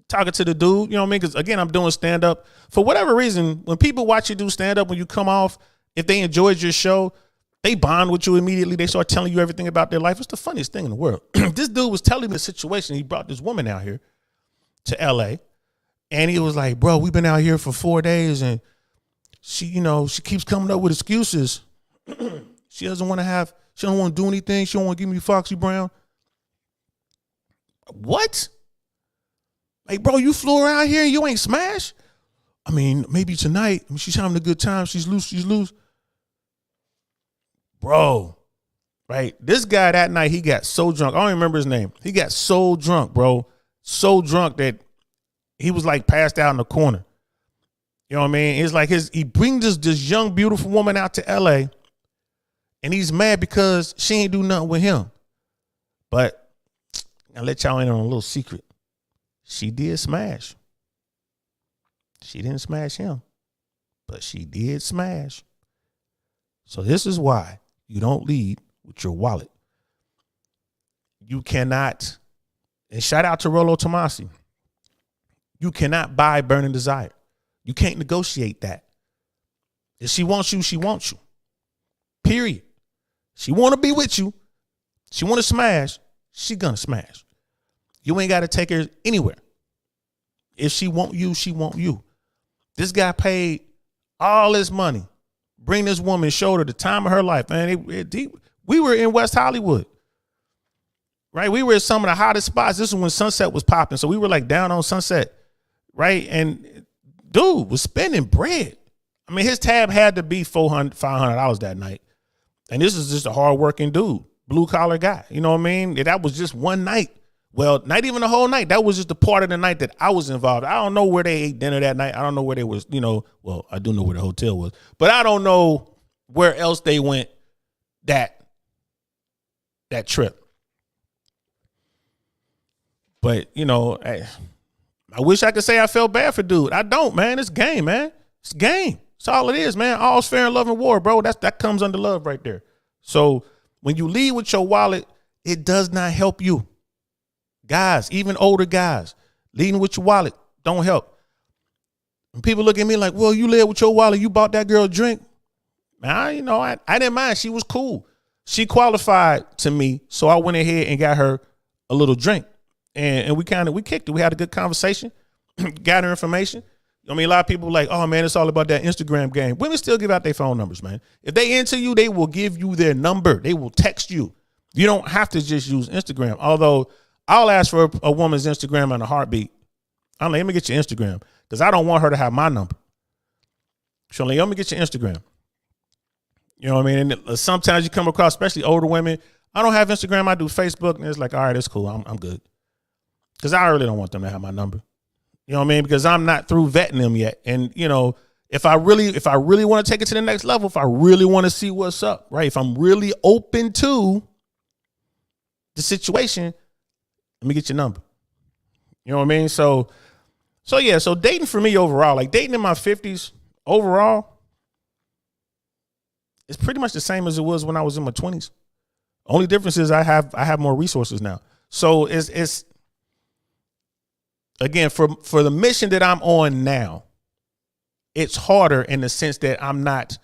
Talking to the dude, you know what I mean? Because again, I'm doing stand up. For whatever reason, when people watch you do stand up, when you come off, if they enjoyed your show, they bond with you immediately. They start telling you everything about their life. It's the funniest thing in the world. This dude was telling me the situation. He brought this woman out here to LA. And he was like, bro, we've been out here for 4 days and she keeps coming up with excuses. She don't want to do anything. She don't want to give me Foxy Brown. What? Like, bro, you flew around here and you ain't smashed? I mean, maybe tonight. I mean, she's having a good time. She's loose. Bro, right? This guy that night, he got so drunk. I don't even remember his name. He got so drunk, bro. So drunk that he was like passed out in the corner. You know what I mean? It's like he brings this young, beautiful woman out to LA and he's mad because she ain't do nothing with him. But I'll let y'all in on a little secret. She did smash. She didn't smash him, but she did smash. So this is why you don't lead with your wallet. You cannot, and shout out to Rollo Tomasi, you cannot buy burning desire. You can't negotiate that. If she wants you, she wants you. Period. She want to be with you. She want to smash. She gonna smash. You ain't got to take her anywhere. If she want you, she want you. This guy paid all this money, bring this woman, showed her the time of her life. Man, we were in West Hollywood, right? We were at some of the hottest spots. This is when Sunset was popping. So we were like down on Sunset, right? And dude was spending bread. I mean, his tab had to be $400, $500 that night. And this is just a hardworking dude, blue collar guy. You know what I mean? That was just one night. Well, not even the whole night. That was just the part of the night that I was involved. I don't know where they ate dinner that night. I don't know where they was, well, I do know where the hotel was, but I don't know where else they went that trip. But, I wish I could say I felt bad for dude. I don't, man. It's game, man. It's game. That's all it is, man. All's fair in love and war, bro. That comes under love right there. So when you lead with your wallet, it does not help you. Guys, even older guys, leading with your wallet don't help. When people look at me like, well, you led with your wallet, you bought that girl a drink. Man, I didn't mind. She was cool. She qualified to me, so I went ahead and got her a little drink. And we kicked it. We had a good conversation, got her information. I mean, a lot of people like, oh man, it's all about that Instagram game. Women still give out their phone numbers, man. If they into you, they will give you their number. They will text you. You don't have to just use Instagram. Although I'll ask for a woman's Instagram in a heartbeat. I'm like, let me get your Instagram because I don't want her to have my number. So like, let me get your Instagram. You know what I mean? And sometimes you come across, especially older women. I don't have Instagram. I do Facebook, and it's like, all right, it's cool. I'm good because I really don't want them to have my number. You know what I mean? Because I'm not through vetting them yet. And, you know, if I really want to take it to the next level, if I really want to see what's up, right? If I'm really open to the situation, let me get your number. You know what I mean? So yeah, so dating for me overall, like dating in my 50s overall, it's pretty much the same as it was when I was in my 20s. Only difference is I have more resources now. So it's again, for the mission that I'm on now, it's harder in the sense that I'm not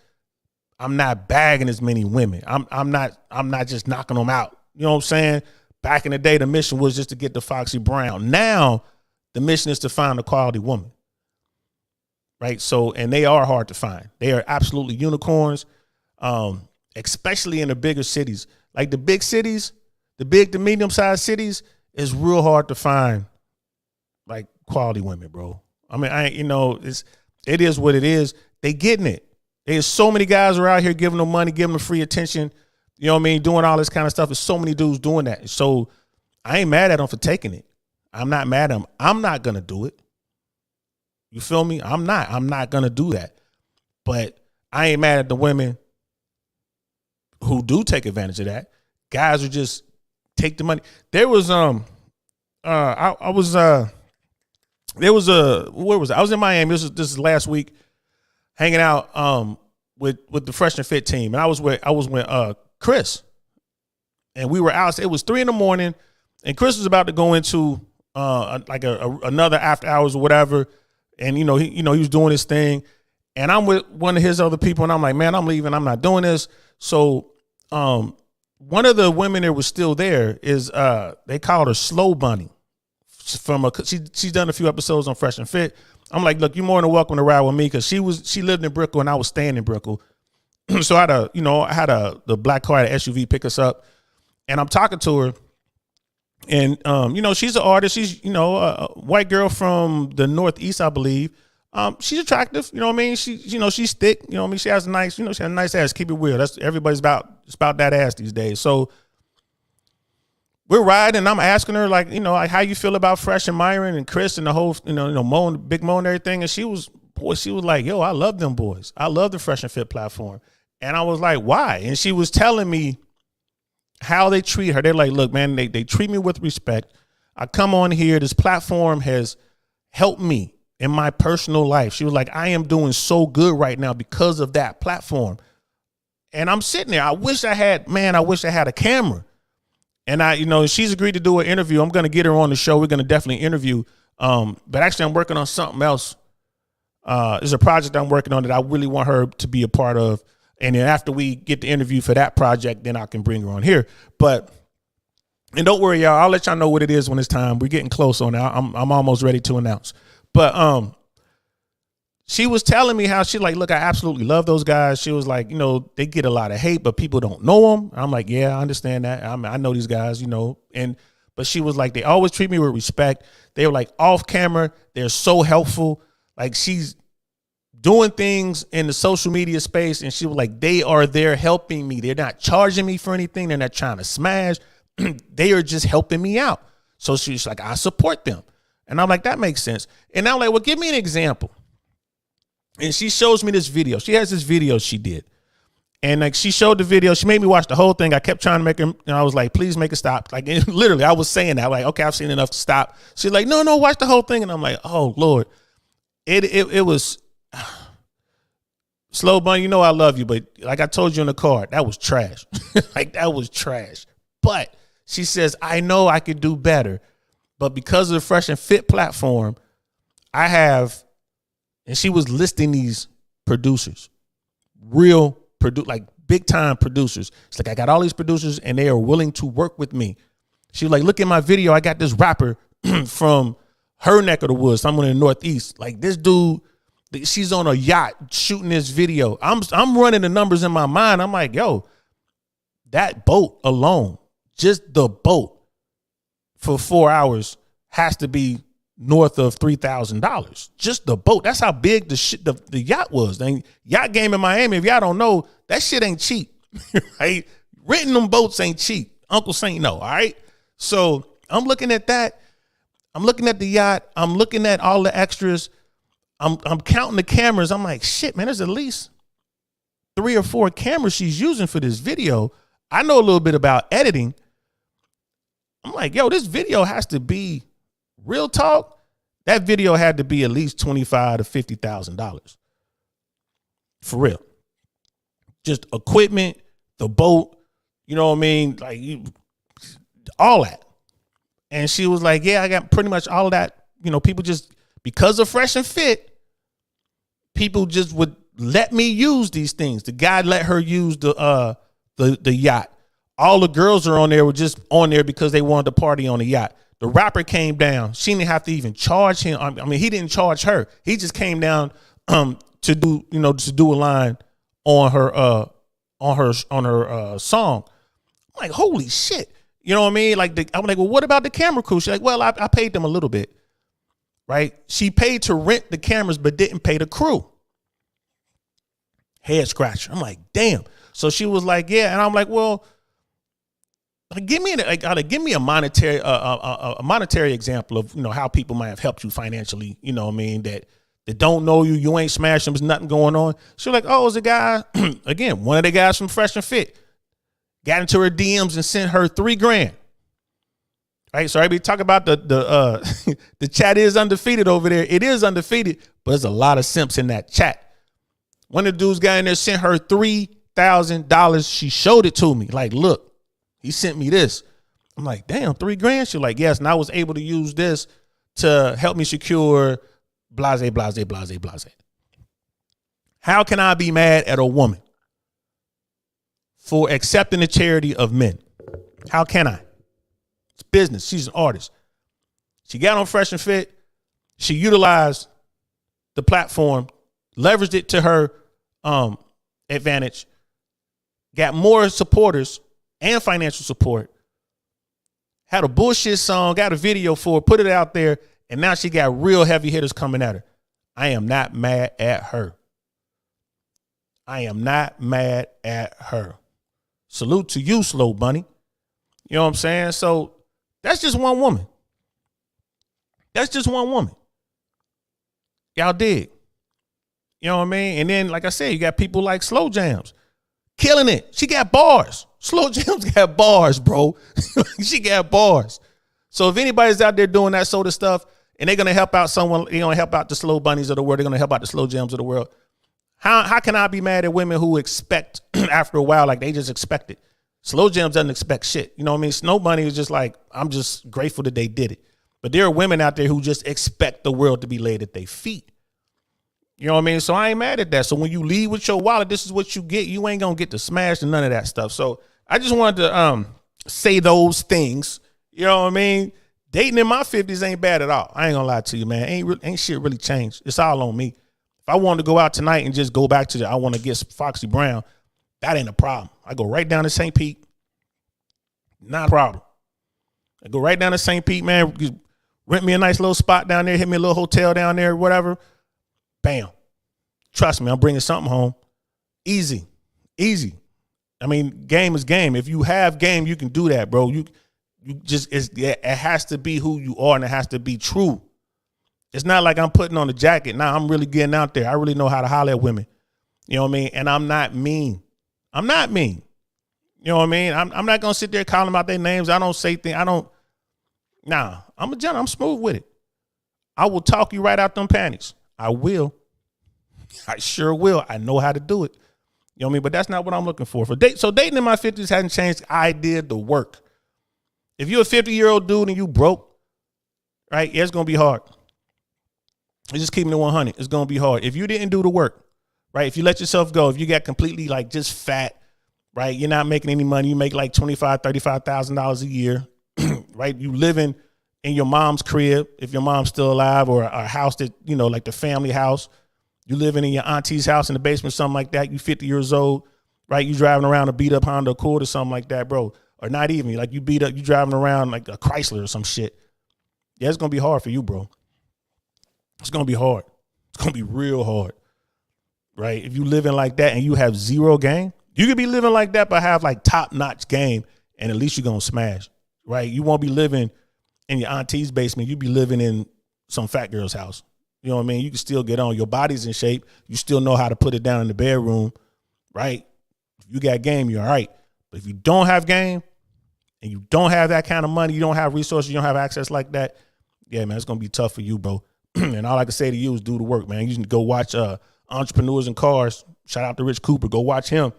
bagging as many women. I'm not just knocking them out. You know what I'm saying? Back in the day, the mission was just to get the Foxy Brown. Now, the mission is to find a quality woman. Right? So, and they are hard to find. They are absolutely unicorns, especially in the bigger cities. Like the big cities, the medium-sized cities, is real hard to find like quality women, bro. I mean, it is what it is. They getting it. There's so many guys are out here giving them money, giving them free attention. You know what I mean? Doing all this kind of stuff. There's so many dudes doing that. So I ain't mad at them for taking it. I'm not mad at them. I'm not going to do it. You feel me? I'm not going to do that. But I ain't mad at the women who do take advantage of that. Guys who just take the money. There was, where was I? I was in Miami. This is last week, hanging out with the Fresh and Fit team, and I was with Chris, and we were out. It was 3 a.m, and Chris was about to go into another after hours or whatever, and he was doing his thing, and I'm with one of his other people, and I'm like, man, I'm leaving. I'm not doing this. So one of the women that was still there is they called her Slow Bunny. She's done a few episodes on Fresh and Fit. I'm like, look, you're more than welcome to ride with me because she lived in Brickell and I was staying in Brickell. So I had the black car, the SUV pick us up, and I'm talking to her, and she's an artist. She's a white girl from the Northeast, I believe. She's attractive. You know what I mean? She's thick. You know what I mean? She has a nice, she has a nice ass. Keep it real. That's everybody's about that ass these days. So we're riding, and I'm asking her like how you feel about Fresh and Myron and Chris and the whole, Mo and Big Mo and everything. And she was like, yo, I love them boys. I love the Fresh and Fit platform. And I was like, why? And she was telling me how they treat her. They're like, look, man, they treat me with respect. I come on here. This platform has helped me in my personal life. She was like, I am doing so good right now because of that platform. And I'm sitting there. I wish I had a camera. And she's agreed to do an interview. I'm going to get her on the show. We're going to definitely interview. But actually I'm working on something else. There's a project I'm working on that I really want her to be a part of. And then after we get the interview for that project, then I can bring her on here. And don't worry, y'all. I'll let y'all know what it is when it's time. We're getting close on that. I'm almost ready to announce. But she was telling me how she like, look, I absolutely love those guys. She was like, they get a lot of hate, but people don't know them. I'm like, yeah, I understand that. I know these guys, but she was like, they always treat me with respect. They were like off camera. They're so helpful. Like she's doing things in the social media space. And she was like, they are there helping me. They're not charging me for anything. They're not trying to smash. They are just helping me out. So she's like, I support them. And I'm like, that makes sense. And I'm like, well, give me an example. And she shows me this video. She has this video she did. And like she showed the video. She made me watch the whole thing. I kept trying to make her, and I was like, please make it stop. Like literally, I was saying that. Like, okay, I've seen enough to stop. She's like, no, watch the whole thing. And I'm like, oh, Lord. It was Slow Bunny, I love you. But like I told you in the car, that was trash. Like that was trash. But she says, I know I could do better. But because of the Fresh and Fit platform, and she was listing these producers, like big time producers. It's like, I got all these producers and they are willing to work with me. She was like, look at my video. I got this rapper from her neck of the woods, someone in the Northeast. Like this dude She's on a yacht shooting this video. I'm running the numbers in my mind. I'm like, yo, that boat alone, just the boat for 4 hours has to be north of $3,000. Just the boat. That's how big the yacht was. The yacht game in Miami, if y'all don't know, that shit ain't cheap. Right? Renting them boats ain't cheap. Uncle Saint no, all right? So I'm looking at that. I'm looking at the yacht. I'm looking at all the extras. I'm counting the cameras. I'm like, shit, man, there's at least 3 or 4 cameras she's using for this video. I know a little bit about editing. I'm like, yo, this video has to be real talk. That video had to be at least $25,000 to $50,000. For real. Just equipment, the boat, you know what I mean? Like all that. And she was like, yeah, I got pretty much all of that. You know, people just, because of Fresh and Fit, people just would let me use these things. The guy let her use the yacht. All the girls are on there were just on there because they wanted to party on the yacht. The rapper came down. She didn't have to even charge him. I mean, he didn't charge her. He just came down to do a line on her song. I'm like, holy shit. You know what I mean? Like I'm like, well, what about the camera crew? She's like, well, I paid them a little bit. Right? She paid to rent the cameras, but didn't pay the crew. Head scratcher. I'm like, damn. So she was like, yeah. And I'm like, well, give me a monetary example of, you know, how people might have helped you financially. You know what I mean? That don't know you. You ain't smashed them. There's nothing going on. She was like, oh, it was a guy, again, one of the guys from Fresh and Fit, got into her DMs and sent her $3,000. Right, so everybody talk about the chat is undefeated over there. It is undefeated, but there's a lot of simps in that chat. One of the dudes got in there, sent her $3,000. She showed it to me. Like, look, he sent me this. I'm like, damn, $3,000. She's like, yes, and I was able to use this to help me secure blase, blase, blase, blase. How can I be mad at a woman for accepting the charity of men? How can I? It's business. She's an artist. She got on Fresh and Fit. She utilized the platform, leveraged it to her advantage, got more supporters and financial support, had a bullshit song, got a video for it, put it out there, and now she got real heavy hitters coming at her. I am not mad at her. I am not mad at her. Salute to you, Slow Bunny. You know what I'm saying? So that's just one woman. That's just one woman. Y'all dig? You know what I mean? And then, like I said, you got people like Slow Jams killing it. She got bars. Slow Jams got bars, bro. She got bars. So if anybody's out there doing that sort of stuff and they're going to help out someone, they're going to help out the Slow Bunnies of the world, they're going to help out the Slow Jams of the world. How can I be mad at women who expect after a while, like they just expect it? Slow Jams doesn't expect shit. You know what I mean? Snow Bunny is just like, I'm just grateful that they did it. But there are women out there who just expect the world to be laid at their feet. You know what I mean? So I ain't mad at that. So when you leave with your wallet, this is what you get. You ain't going to get to smash and none of that stuff. So I just wanted to say those things. You know what I mean? Dating in my 50s ain't bad at all. I ain't going to lie to you, man. Ain't shit really changed. It's all on me. If I wanted to go out tonight and just go back to I want to get Foxy Brown, that ain't a problem. I go right down to St. Pete. Not a problem. I go right down to St. Pete, man. Rent me a nice little spot down there. Hit me a little hotel down there, whatever. Bam. Trust me, I'm bringing something home. Easy. I mean, game is game. If you have game, you can do that, bro. You just, it has to be who you are and it has to be true. It's not like I'm putting on a jacket. Now I'm really getting out there. I really know how to holler at women. You know what I mean? And I'm not mean. I'm not mean. You know what I mean? I'm not going to sit there calling them out their names. I don't say things. Nah, I'm a gentleman. I'm smooth with it. I will talk you right out them panties. I will. I sure will. I know how to do it. You know what I mean? But that's not what I'm looking for. So dating in my 50s hasn't changed. I did the work. If you're a 50-year-old dude and you broke, right, yeah, it's going to be hard. It's just keeping it 100. It's going to be hard. If you didn't do the work, right, if you let yourself go, if you got completely like just fat, right, you're not making any money. You make like $25,000, $35,000 a year, right? You living in your mom's crib, if your mom's still alive, or a house that, you know, like the family house, You living in your auntie's house in the basement, something like that. You 50 years old, right? You driving around a beat up Honda Accord or something like that, bro. Or not even, like you driving around like a Chrysler or some shit. Yeah, it's going to be hard for you, bro. It's going to be hard. It's going to be real hard, right? If you living like that and you have zero game, you could be living like that but have like top-notch game, and at least you're going to smash, right? You won't be living in your auntie's basement. You be living in some fat girl's house. You know what I mean? You can still get on. Your body's in shape. You still know how to put it down in the bedroom, right? If you got game, you're all right. But if you don't have game and you don't have that kind of money, you don't have resources, you don't have access like that, yeah, man, it's going to be tough for you, bro. And all I can say to you is do the work, man. You can go watch Entrepreneurs in Cars. Shout out to Rich Cooper. Go watch him.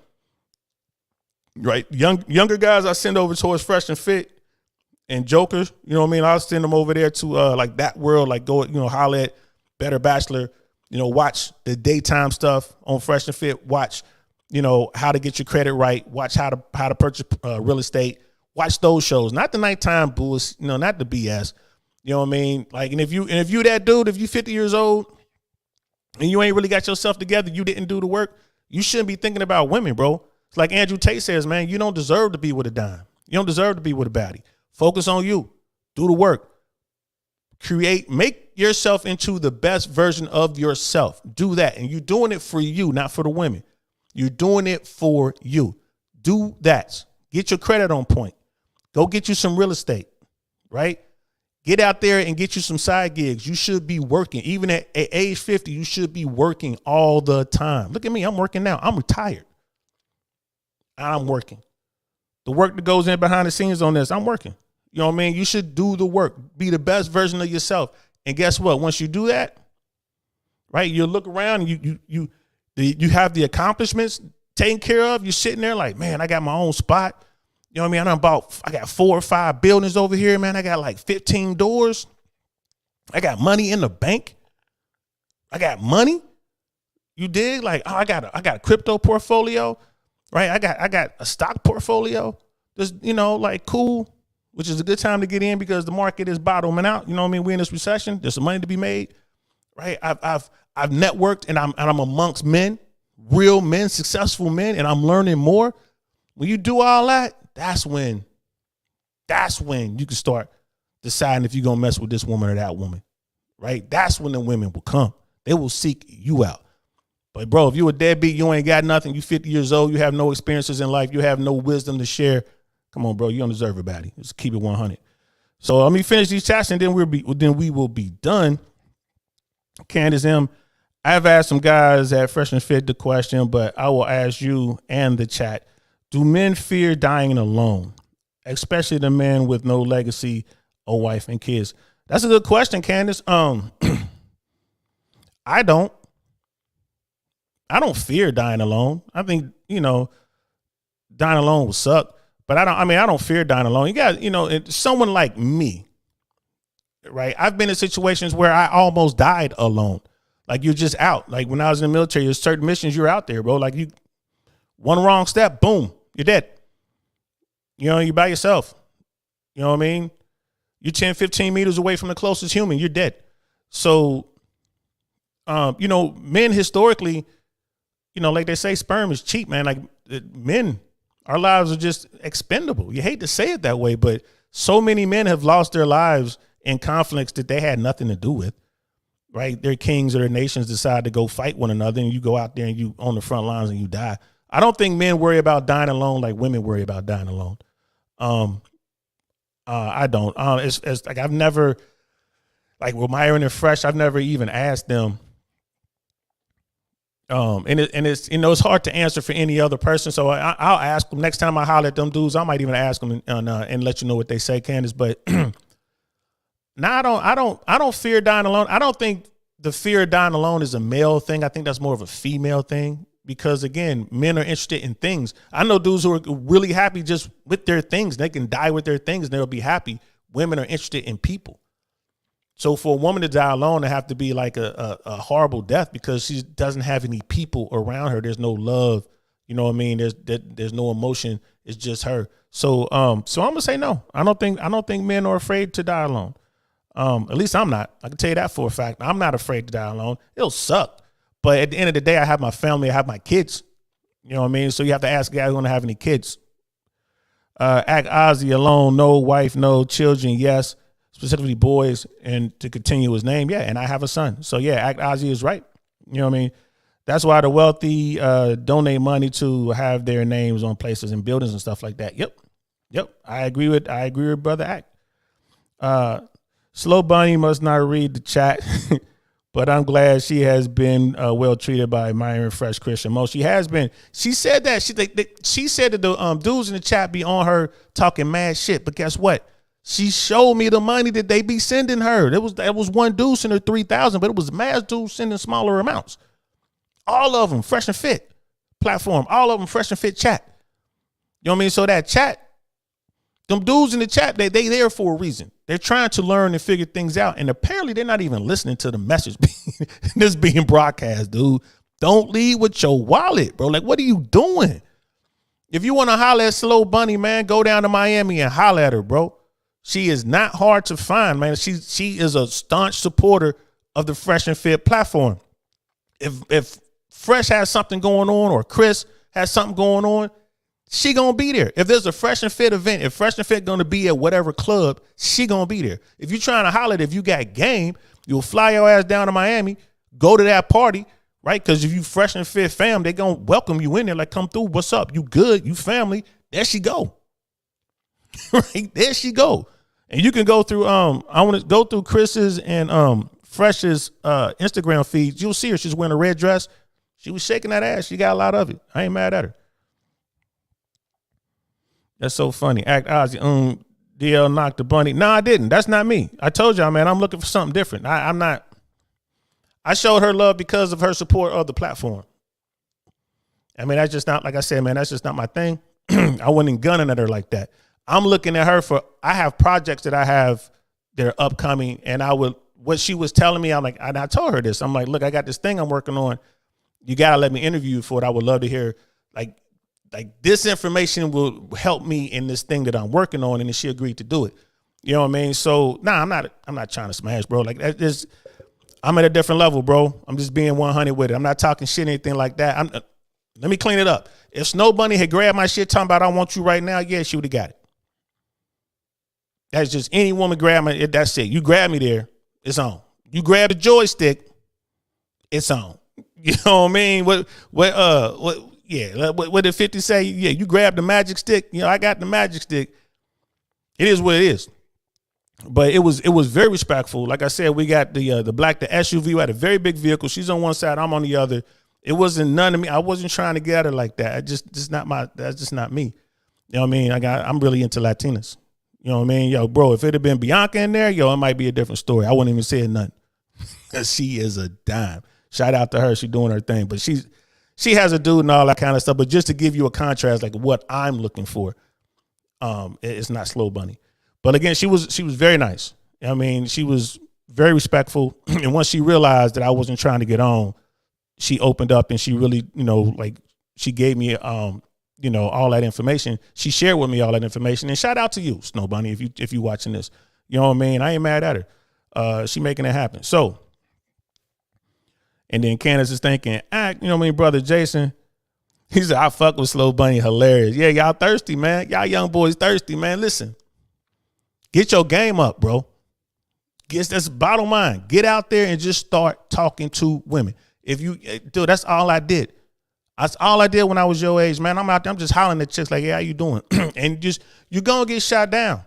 Right? Younger guys I send over towards Fresh and Fit and Jokers, you know what I mean? I'll send them over there to like That World, like go, holler at Better Bachelor, watch the daytime stuff on Fresh and Fit, watch, how to get your credit right, watch how to purchase real estate, watch those shows, not the nighttime bullshit, not the BS. You know what I mean? Like, and if you that dude, if you 50 years old and you ain't really got yourself together, you didn't do the work, you shouldn't be thinking about women, bro. It's like Andrew Tate says, man, you don't deserve to be with a dime. You don't deserve to be with a baddie. Focus on you. Do the work. Make yourself into the best version of yourself. Do that. And you're doing it for you, not for the women. You're doing it for you. Do that. Get your credit on point. Go get you some real estate, right? Get out there and get you some side gigs. You should be working. Even at age 50, you should be working all the time. Look at me. I'm working now. I'm retired. I'm working. The work that goes in behind the scenes on this, I'm working. You know what I mean? You should do the work. Be the best version of yourself. And guess what? Once you do that, right, you look around and you have the accomplishments taken care of. You're sitting there like, man, I got my own spot. You know what I mean? I got 4 or 5 buildings over here, man. I got like 15 doors. I got money in the bank. I got money. You dig? Like, oh, I got a crypto portfolio, right? I got a stock portfolio. Just, like cool, which is a good time to get in because the market is bottoming out. You know what I mean? We're in this recession. There's some money to be made, right? I've networked and I'm amongst men, real men, successful men, and I'm learning more. When you do all that, that's when you can start deciding if you're going to mess with this woman or that woman, right? That's when the women will come. They will seek you out. But, bro, if you a deadbeat, you ain't got nothing, you 50 years old, you have no experiences in life, you have no wisdom to share, come on, bro, you don't deserve it, baddie. Just keep it 100. So let me finish these chats, and then we will be done. Candace M., I've asked some guys at Fresh and Fit the question, but I will ask you and the chat. Do men fear dying alone, especially the men with no legacy, a wife and kids? That's a good question, Candace. I don't fear dying alone. I think, dying alone will suck, but I don't fear dying alone. You got, someone like me, right? I've been in situations where I almost died alone. Like you're just out. Like when I was in the military, there's certain missions you're out there, bro. Like you, one wrong step, boom, you're dead. You're by yourself. You know what I mean? You're 10, 15 meters away from the closest human. You're dead. So, men historically, like they say, sperm is cheap, man. Like men, our lives are just expendable. You hate to say it that way, but so many men have lost their lives in conflicts that they had nothing to do with, right? Their kings or their nations decide to go fight one another, and you go out there and you on the front lines and you die. I don't think men worry about dying alone like women worry about dying alone. I don't. It's like I've never, like with Myron and Fresh, I've never even asked them. And it's it's hard to answer for any other person. So I'll ask them next time I holler at them dudes. I might even ask them and let you know what they say, Candace. But no, I don't fear dying alone. I don't think the fear of dying alone is a male thing. I think that's more of a female thing. Because again, men are interested in things. I know dudes who are really happy just with their things. They can die with their things and they'll be happy. Women are interested in people. So for a woman to die alone, it have to be like a horrible death because she doesn't have any people around her. There's no love. You know what I mean? There's no emotion. It's just her. So I'm gonna say no. I don't think men are afraid to die alone. At least I'm not. I can tell you that for a fact. I'm not afraid to die alone. It'll suck. But at the end of the day, I have my family, I have my kids. You know what I mean? So you have to ask a guy who's going to have any kids. Act Ozzy alone, no wife, no children, yes. Specifically boys, and to continue his name, yeah. And I have a son. So, yeah, Act Ozzy is right. You know what I mean? That's why the wealthy donate money to have their names on places and buildings and stuff like that. Yep. I agree with Brother Act. Slow Bunny must not read the chat, but I'm glad she has been well treated by Myron Fresh Christian Mo. She has been. She said that she said that the dudes in the chat be on her talking mad shit. But guess what? She showed me the money that they be sending her. That was one dude sending her 3,000, but it was mad dudes sending smaller amounts. All of them Fresh and Fit platform. All of them Fresh and Fit chat. You know what I mean? So that chat. Them dudes in the chat, they there for a reason. They're trying to learn and figure things out. And apparently they're not even listening to the message this being broadcast, dude. Don't lead with your wallet, bro. Like, what are you doing? If you want to holler at Slow Bunny, man, go down to Miami and holler at her, bro. She is not hard to find, man. She is a staunch supporter of the Fresh and Fit platform. If Fresh has something going on or Chris has something going on, she gonna be there. If there's a Fresh and Fit event, if Fresh and Fit gonna be at whatever club, she gonna be there. If you trying to holler, if you got game, you'll fly your ass down to Miami, go to that party, right? Because if you Fresh and Fit fam, they gonna welcome you in there. Like, come through. What's up? You good? You family? There she go. Right there she go. And you can go through. I want to go through Chris's and Fresh's Instagram feeds. You'll see her. She's wearing a red dress. She was shaking that ass. She got a lot of it. I ain't mad at her. That's so funny. Act Ozzy. DL knocked the bunny. No, I didn't. That's not me. I told y'all, man, I'm looking for something different. I'm not. I showed her love because of her support of the platform. I mean, that's just not, like I said, man, that's just not my thing. I wasn't gunning at her like that. I'm looking at her I have projects that I have that are upcoming, and what she was telling me, and I told her this. I'm like, look, I got this thing I'm working on. You got to let me interview you for it. I would love to hear, like this information will help me in this thing that I'm working on. And then she agreed to do it. You know what I mean? So I'm not trying to smash, bro. Like I'm at a different level, bro. I'm just being 100 with it. I'm not talking shit, anything like that. Let me clean it up. If Snow Bunny had grabbed my shit talking about I want you right now, yeah, she would have got it. That's just any woman grab me. That's it. You grab me there, it's on. You grab the joystick, it's on. You know what I mean? What did 50 say? Yeah, you grab the magic stick. You know, I got the magic stick. It is what it is. But it was very respectful. Like I said, we got the black, the SUV. We had a very big vehicle. She's on one side, I'm on the other. It wasn't none of me. I wasn't trying to get at her like that. That's just not me. You know what I mean? I'm really into Latinas. You know what I mean? Yo, bro, if it had been Bianca in there, it might be a different story. I wouldn't even say nothing. She is a dime. Shout out to her. She's doing her thing. But she has a dude and all that kind of stuff. But just to give you a contrast, like what I'm looking for, it's not Slow Bunny. But again, she was very nice. I mean, she was very respectful. And once she realized that I wasn't trying to get on, she opened up and she really, she gave me, all that information. She shared with me all that information. And shout out to you, Snow Bunny, if you watching this. You know what I mean? I ain't mad at her. She making it happen. So, and then Candace is thinking, brother Jason, he said, I fuck with Slow Bunny, hilarious. Yeah, y'all thirsty, man. Y'all young boys thirsty, man. Listen, get your game up, bro. That's bottom line. Get out there and just start talking to women. Dude, that's all I did. That's all I did when I was your age, man. I'm out there, I'm just hollering at chicks like, hey, how you doing? And you're going to get shot down.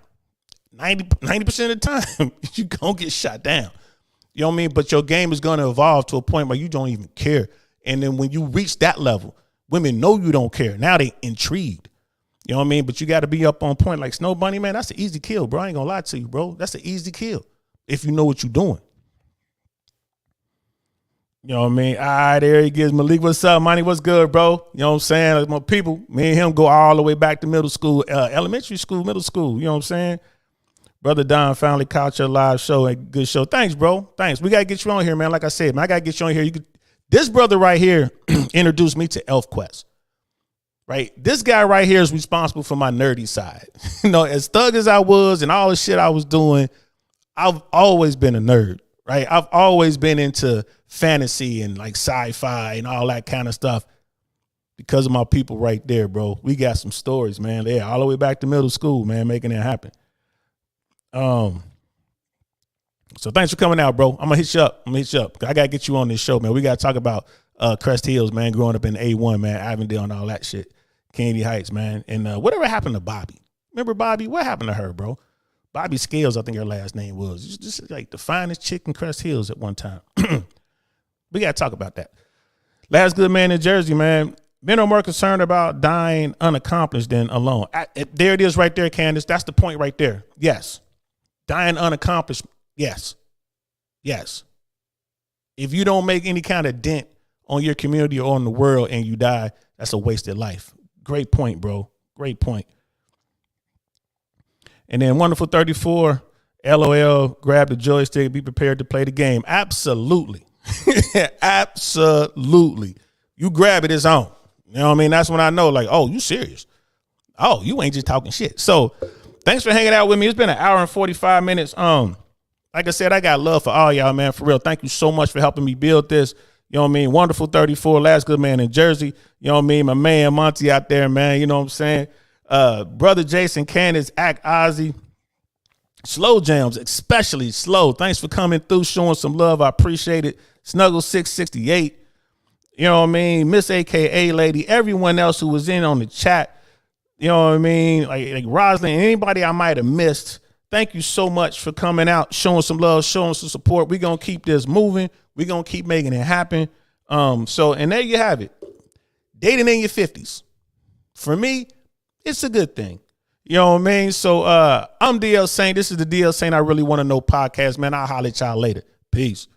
90% of the time, you're going to get shot down. You know what I mean? But your game is going to evolve to a point where you don't even care. And then when you reach that level, women know you don't care. Now they intrigued. You know what I mean? But you got to be up on point like Snow Bunny, man. That's an easy kill, bro. I ain't going to lie to you, bro. That's an easy kill if you know what you're doing. You know what I mean? All right, there he gives. Malik, what's up, Money? What's good, bro? You know what I'm saying? Like my people, me and him go all the way back to middle school, elementary school, middle school. You know what I'm saying? Brother Don finally caught your live show. A good show. Thanks, bro. Thanks. We got to get you on here, man. Like I said, man, I got to get you on here. This brother right here introduced me to ElfQuest. Right? This guy right here is responsible for my nerdy side. As thug as I was and all the shit I was doing, I've always been a nerd. right? I've always been into fantasy and like sci-fi and all that kind of stuff because of my people right there, bro. We got some stories, man. They're all the way back to middle school, man, making it happen. So thanks for coming out, bro. I'm gonna hit you up. I gotta get you on this show, man. We gotta talk about Crest Hills, man, growing up in A1, man, Avondale and all that shit. Kennedy Heights, man. And whatever happened to Bobby? Remember Bobby? What happened to her, bro? Bobby Scales, I think her last name was. Just like the finest chick in Crest Hills at one time. We gotta talk about that. Last good man in Jersey, man. Men are more concerned about dying unaccomplished than alone. There it is right there, Candace. That's the point right there. Yes. Dying unaccomplished. Yes. If you don't make any kind of dent on your community or on the world and you die, that's a wasted life. Great point, bro. Great point. And then Wonderful 34, LOL, grab the joystick, be prepared to play the game. Absolutely. Absolutely. You grab it, it's on. You know what I mean? That's when I know, like, oh, you serious. Oh, you ain't just talking shit. So thanks for hanging out with me. It's been an hour and 45 minutes. Like I said, I got love for all y'all, man. For real. Thank you so much for helping me build this. You know what I mean? Wonderful 34, last good man in Jersey. You know what I mean? My man Monty out there, man. You know what I'm saying? Brother Jason, Candace, Act Ozzy. Slow Jams, especially Slow. Thanks for coming through, showing some love. I appreciate it. Snuggle 668. You know what I mean? Miss AKA Lady. Everyone else who was in on the chat. You know what I mean? Like Rosalind, anybody I might have missed. Thank you so much for coming out, showing some love, showing some support. We're going to keep this moving. We're going to keep making it happen. And there you have it. Dating in your 50s. For me, it's a good thing. You know what I mean? So I'm DL Saint. This is the DL Saint I Really Want to Know podcast, man. I'll holler at y'all later. Peace.